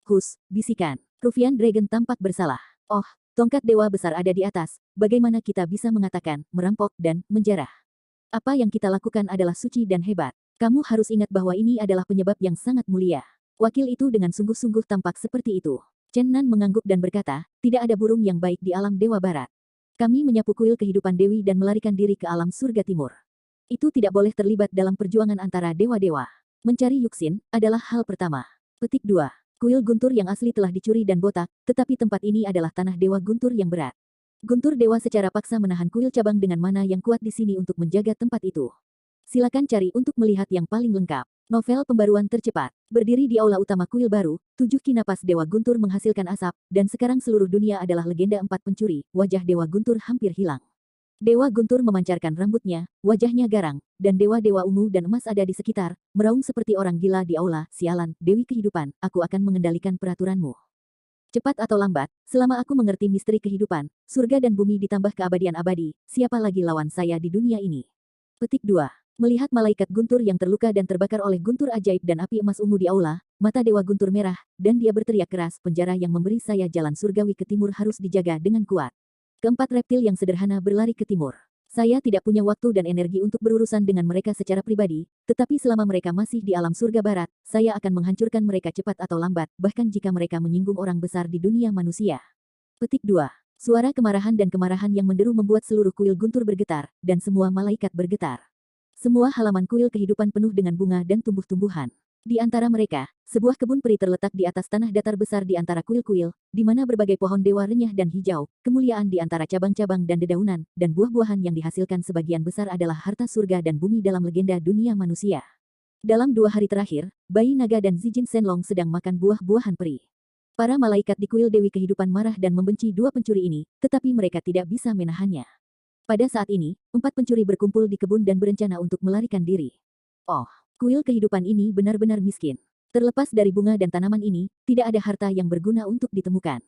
Hus, bisikan. Rufian Dragon tampak bersalah. Oh, tongkat dewa besar ada di atas, bagaimana kita bisa mengatakan, merampok dan menjarah? Apa yang kita lakukan adalah suci dan hebat. Kamu harus ingat bahwa ini adalah penyebab yang sangat mulia. Wakil itu dengan sungguh-sungguh tampak seperti itu. Chen Nan mengangguk dan berkata, tidak ada burung yang baik di alam dewa barat. Kami menyapu kuil kehidupan dewi dan melarikan diri ke alam surga timur. Itu tidak boleh terlibat dalam perjuangan antara dewa-dewa. Mencari Yuxin adalah hal pertama. Petik 2. Kuil Guntur yang asli telah dicuri dan botak, tetapi tempat ini adalah tanah dewa Guntur yang berat. Guntur dewa secara paksa menahan kuil cabang dengan mana yang kuat di sini untuk menjaga tempat itu. Silakan cari untuk melihat yang paling lengkap. Novel pembaruan tercepat. Berdiri di aula utama kuil baru, 7 kinapas dewa Guntur menghasilkan asap, dan sekarang seluruh dunia adalah legenda 4 pencuri, wajah dewa Guntur hampir hilang. Dewa Guntur memancarkan rambutnya, wajahnya garang, dan dewa-dewa ungu dan emas ada di sekitar, meraung seperti orang gila di aula, sialan, Dewi Kehidupan, aku akan mengendalikan peraturanmu. Cepat atau lambat, selama aku mengerti misteri kehidupan, surga dan bumi ditambah keabadian abadi, siapa lagi lawan saya di dunia ini? Petik 2. Melihat malaikat Guntur yang terluka dan terbakar oleh guntur ajaib dan api emas ungu di aula, mata Dewa Guntur merah, dan dia berteriak keras, penjara yang memberi saya jalan surgawi ke timur harus dijaga dengan kuat. Keempat reptil yang sederhana berlari ke timur. Saya tidak punya waktu dan energi untuk berurusan dengan mereka secara pribadi, tetapi selama mereka masih di alam surga barat, saya akan menghancurkan mereka cepat atau lambat, bahkan jika mereka menyinggung orang besar di dunia manusia. Petik 2. Suara kemarahan dan kemarahan yang menderu membuat seluruh kuil Guntur bergetar, dan semua malaikat bergetar. Semua halaman kuil kehidupan penuh dengan bunga dan tumbuh-tumbuhan. Di antara mereka, sebuah kebun peri terletak di atas tanah datar besar di antara kuil-kuil, di mana berbagai pohon dewa renyah dan hijau, kemuliaan di antara cabang-cabang dan dedaunan, dan buah-buahan yang dihasilkan sebagian besar adalah harta surga dan bumi dalam legenda dunia manusia. Dalam 2 hari terakhir, bayi naga dan Zijin Shenlong sedang makan buah-buahan peri. Para malaikat di kuil Dewi Kehidupan marah dan membenci 2 pencuri ini, tetapi mereka tidak bisa menahannya. Pada saat ini, 4 pencuri berkumpul di kebun dan berencana untuk melarikan diri. Oh. Kuil kehidupan ini benar-benar miskin. Terlepas dari bunga dan tanaman ini, tidak ada harta yang berguna untuk ditemukan.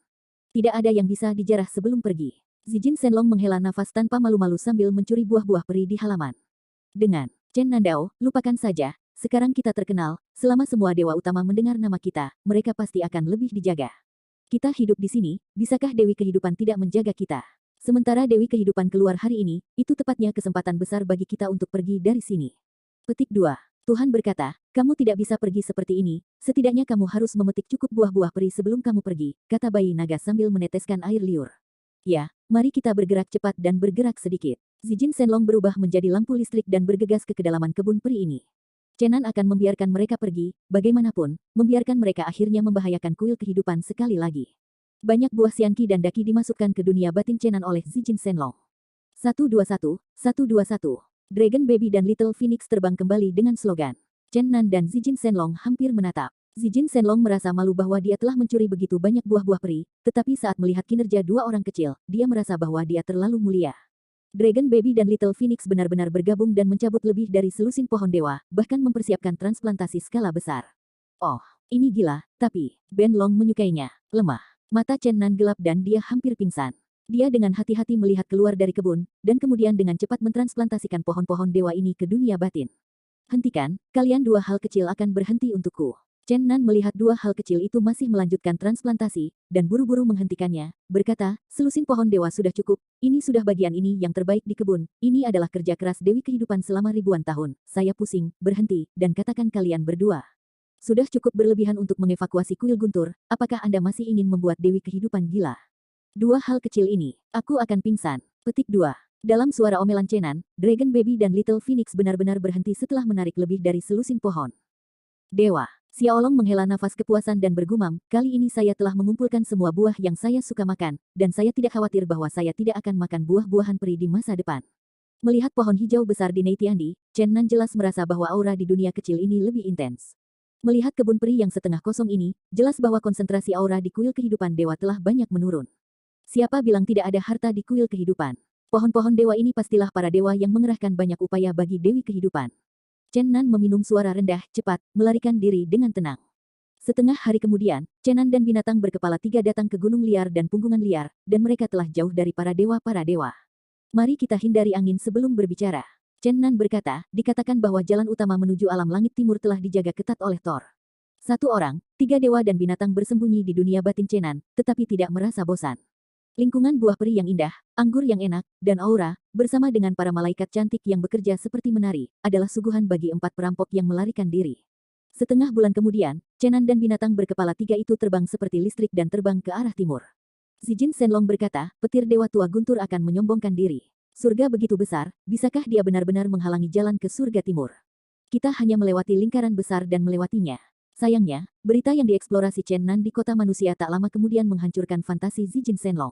Tidak ada yang bisa dijarah sebelum pergi. Zijin Shenlong menghela nafas tanpa malu-malu sambil mencuri buah-buah peri di halaman. Dengan Chen Nandao, lupakan saja, sekarang kita terkenal, selama semua dewa utama mendengar nama kita, mereka pasti akan lebih dijaga. Kita hidup di sini, bisakah Dewi Kehidupan tidak menjaga kita? Sementara Dewi Kehidupan keluar hari ini, itu tepatnya kesempatan besar bagi kita untuk pergi dari sini. Petik 2. Tuhan berkata, kamu tidak bisa pergi seperti ini, setidaknya kamu harus memetik cukup buah-buah peri sebelum kamu pergi, kata bayi naga sambil meneteskan air liur. Ya, mari kita bergerak cepat dan bergerak sedikit. Zijin Shenlong berubah menjadi lampu listrik dan bergegas ke kedalaman kebun peri ini. Chenan akan membiarkan mereka pergi, bagaimanapun, membiarkan mereka akhirnya membahayakan kuil kehidupan sekali lagi. Banyak buah sianki dan daki dimasukkan ke dunia batin Chenan oleh Zijin Shenlong. 121, 121. Dragon Baby dan Little Phoenix terbang kembali dengan slogan. Chenan dan Zijin Shenlong hampir menatap. Zijin Shenlong merasa malu bahwa dia telah mencuri begitu banyak buah-buah peri, tetapi saat melihat kinerja dua orang kecil, dia merasa bahwa dia terlalu mulia. Dragon Baby dan Little Phoenix benar-benar bergabung dan mencabut lebih dari selusin pohon dewa, bahkan mempersiapkan transplantasi skala besar. Oh, ini gila, tapi Ben Long menyukainya. Lemah. Mata Chen Nan gelap dan dia hampir pingsan. Dia dengan hati-hati melihat keluar dari kebun, dan kemudian dengan cepat mentransplantasikan pohon-pohon dewa ini ke dunia batin. Hentikan, kalian dua hal kecil akan berhenti untukku. Chen Nan melihat dua hal kecil itu masih melanjutkan transplantasi, dan buru-buru menghentikannya, berkata, selusin pohon dewa sudah cukup, ini sudah bagian ini yang terbaik di kebun, ini adalah kerja keras Dewi Kehidupan selama ribuan tahun, saya pusing, berhenti, dan katakan kalian berdua. Sudah cukup berlebihan untuk mengevakuasi kuil guntur, apakah Anda masih ingin membuat Dewi Kehidupan gila? Dua hal kecil ini, aku akan pingsan. Petik 2. Dalam suara omelan Chenan, Dragon Baby dan Little Phoenix benar-benar berhenti setelah menarik lebih dari selusin pohon. Dewa. Xiaolong menghela nafas kepuasan dan bergumam, kali ini saya telah mengumpulkan semua buah yang saya suka makan, dan saya tidak khawatir bahwa saya tidak akan makan buah-buahan peri di masa depan. Melihat pohon hijau besar di Neitiandi, Chen Nan jelas merasa bahwa aura di dunia kecil ini lebih intens. Melihat kebun peri yang setengah kosong ini, jelas bahwa konsentrasi aura di kuil kehidupan dewa telah banyak menurun. Siapa bilang tidak ada harta di kuil kehidupan? Pohon-pohon dewa ini pastilah para dewa yang mengerahkan banyak upaya bagi Dewi Kehidupan. Chen Nan meminum suara rendah, cepat, melarikan diri dengan tenang. Setengah hari kemudian, Chen Nan dan binatang berkepala 3 datang ke gunung liar dan punggungan liar, dan mereka telah jauh dari para dewa. Mari kita hindari angin sebelum berbicara. Chen Nan berkata, dikatakan bahwa jalan utama menuju alam langit timur telah dijaga ketat oleh Thor. 1 orang, 3 dewa dan binatang bersembunyi di dunia batin Chen Nan, tetapi tidak merasa bosan. Lingkungan buah peri yang indah, anggur yang enak, dan aura, bersama dengan para malaikat cantik yang bekerja seperti menari, adalah suguhan bagi 4 perampok yang melarikan diri. Setengah bulan kemudian, Chen Nan dan binatang berkepala 3 itu terbang seperti listrik dan terbang ke arah timur. Zijin Shenlong berkata, petir dewa tua guntur akan menyombongkan diri. Surga begitu besar, bisakah dia benar-benar menghalangi jalan ke surga timur? Kita hanya melewati lingkaran besar dan melewatinya. Sayangnya, berita yang dieksplorasi Chen Nan di kota manusia tak lama kemudian menghancurkan fantasi Zijin Shenlong.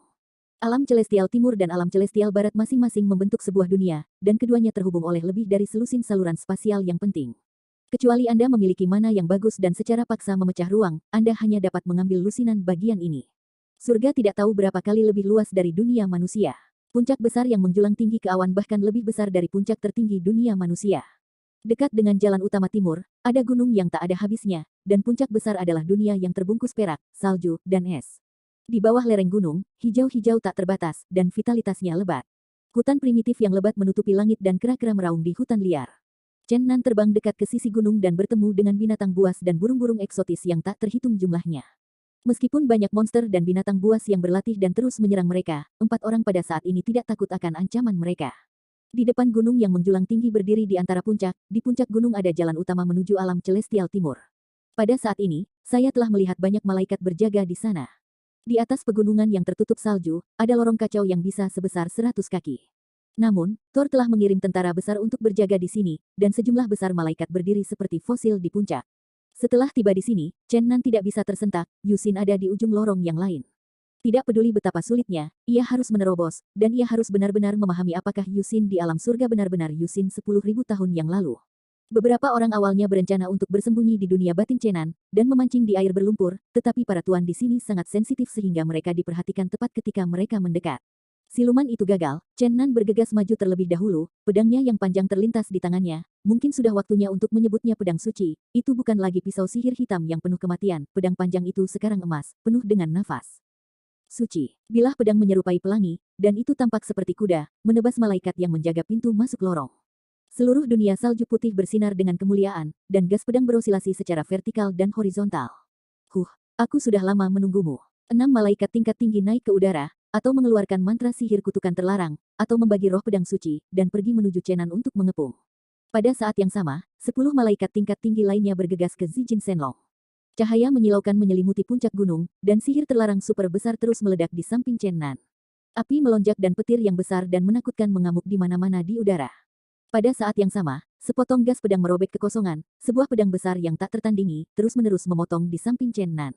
Alam celestial timur dan alam celestial barat masing-masing membentuk sebuah dunia, dan keduanya terhubung oleh lebih dari selusin saluran spasial yang penting. Kecuali Anda memiliki mana yang bagus dan secara paksa memecah ruang, Anda hanya dapat mengambil lusinan bagian ini. Surga tidak tahu berapa kali lebih luas dari dunia manusia. Puncak besar yang menjulang tinggi ke awan bahkan lebih besar dari puncak tertinggi dunia manusia. Dekat dengan jalan utama timur, ada gunung yang tak ada habisnya, dan puncak besar adalah dunia yang terbungkus perak, salju, dan es. Di bawah lereng gunung, hijau-hijau tak terbatas, dan vitalitasnya lebat. Hutan primitif yang lebat menutupi langit dan kera-kera meraung di hutan liar. Chen Nan terbang dekat ke sisi gunung dan bertemu dengan binatang buas dan burung-burung eksotis yang tak terhitung jumlahnya. Meskipun banyak monster dan binatang buas yang berlatih dan terus menyerang mereka, 4 orang pada saat ini tidak takut akan ancaman mereka. Di depan gunung yang menjulang tinggi berdiri di antara puncak, di puncak gunung ada jalan utama menuju alam celestial timur. Pada saat ini, saya telah melihat banyak malaikat berjaga di sana. Di atas pegunungan yang tertutup salju, ada lorong kacau yang bisa sebesar 100 kaki. Namun, Thor telah mengirim tentara besar untuk berjaga di sini, dan sejumlah besar malaikat berdiri seperti fosil di puncak. Setelah tiba di sini, Chen Nan tidak bisa tersentak, Yusin ada di ujung lorong yang lain. Tidak peduli betapa sulitnya, ia harus menerobos, dan ia harus benar-benar memahami apakah Yusin di alam surga benar-benar Yusin 10.000 tahun yang lalu. Beberapa orang awalnya berencana untuk bersembunyi di dunia batin Chen Nan, dan memancing di air berlumpur, tetapi para tuan di sini sangat sensitif sehingga mereka diperhatikan tepat ketika mereka mendekat. Siluman itu gagal, Chen Nan bergegas maju terlebih dahulu, pedangnya yang panjang terlintas di tangannya, mungkin sudah waktunya untuk menyebutnya pedang suci, itu bukan lagi pisau sihir hitam yang penuh kematian, pedang panjang itu sekarang emas, penuh dengan nafas. Suci, bilah pedang menyerupai pelangi, dan itu tampak seperti kuda, menebas malaikat yang menjaga pintu masuk lorong. Seluruh dunia salju putih bersinar dengan kemuliaan, dan gas pedang berosilasi secara vertikal dan horizontal. Aku sudah lama menunggumu. 6 malaikat tingkat tinggi naik ke udara, atau mengeluarkan mantra sihir kutukan terlarang, atau membagi roh pedang suci, dan pergi menuju Chenan untuk mengepung. Pada saat yang sama, 10 malaikat tingkat tinggi lainnya bergegas ke Zijin Shenlong. Cahaya menyilaukan menyelimuti puncak gunung, dan sihir terlarang super besar terus meledak di samping Chenan. Api melonjak dan petir yang besar dan menakutkan mengamuk di mana-mana di udara. Pada saat yang sama, sepotong gas pedang merobek kekosongan, sebuah pedang besar yang tak tertandingi, terus-menerus memotong di samping Chenan.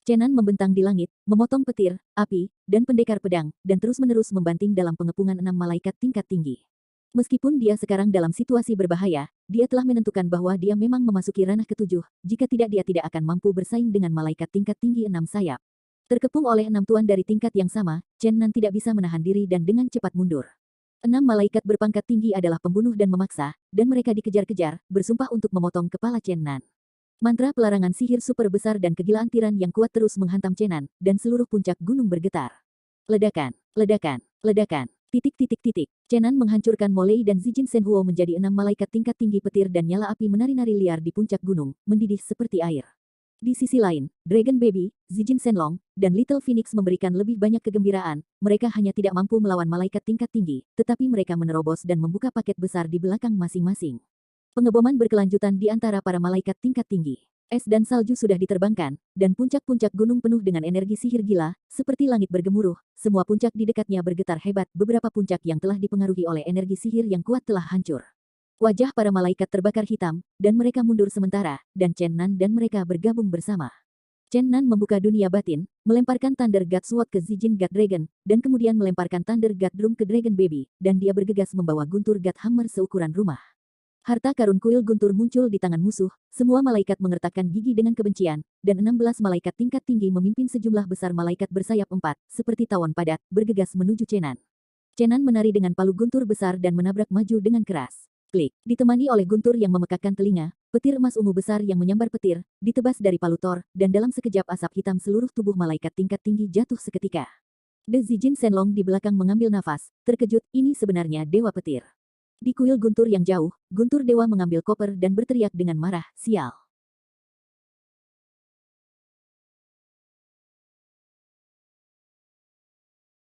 Chenan membentang di langit, memotong petir, api, dan pendekar pedang, dan terus-menerus membanting dalam pengepungan 6 malaikat tingkat tinggi. Meskipun dia sekarang dalam situasi berbahaya, dia telah menentukan bahwa dia memang memasuki ranah ketujuh, jika tidak dia tidak akan mampu bersaing dengan malaikat tingkat tinggi 6 sayap. Terkepung oleh 6 tuan dari tingkat yang sama, Chenan tidak bisa menahan diri dan dengan cepat mundur. 6 malaikat berpangkat tinggi adalah pembunuh dan memaksa, dan mereka dikejar-kejar, bersumpah untuk memotong kepala Chenan. Mantra pelarangan sihir super besar dan kegilaan tiran yang kuat terus menghantam Chenan, dan seluruh puncak gunung bergetar. Ledakan, ledakan, ledakan, titik titik titik. Chenan menghancurkan Molei dan Zijin Shenhuo menjadi 6 malaikat tingkat tinggi petir dan nyala api menari-nari liar di puncak gunung, mendidih seperti air. Di sisi lain, Dragon Baby, Zijin Shenlong, dan Little Phoenix memberikan lebih banyak kegembiraan. Mereka hanya tidak mampu melawan malaikat tingkat tinggi, tetapi mereka menerobos dan membuka paket besar di belakang masing-masing. Pengeboman berkelanjutan di antara para malaikat tingkat tinggi. Es dan salju sudah diterbangkan, dan puncak-puncak gunung penuh dengan energi sihir gila, seperti langit bergemuruh. Semua puncak di dekatnya bergetar hebat, beberapa puncak yang telah dipengaruhi oleh energi sihir yang kuat telah hancur. Wajah para malaikat terbakar hitam, dan mereka mundur sementara, dan Chenan dan mereka bergabung bersama. Chenan membuka dunia batin, melemparkan Thunder God Sword ke Zijin God Dragon, dan kemudian melemparkan Thunder God Drum ke Dragon Baby, dan dia bergegas membawa guntur God Hammer seukuran rumah. Harta karun kuil guntur muncul di tangan musuh, semua malaikat mengertakkan gigi dengan kebencian, dan 16 malaikat tingkat tinggi memimpin sejumlah besar malaikat bersayap 4, seperti tawon padat, bergegas menuju Chenan. Chenan menari dengan palu guntur besar dan menabrak maju dengan keras. Klik, ditemani oleh guntur yang memekakkan telinga, petir emas ungu besar yang menyambar petir, ditebas dari palu Thor, dan dalam sekejap asap hitam seluruh tubuh malaikat tingkat tinggi jatuh seketika. The Zijin Shenlong di belakang mengambil nafas, terkejut, ini sebenarnya dewa petir. Di kuil guntur yang jauh, guntur dewa mengambil koper dan berteriak dengan marah, sial.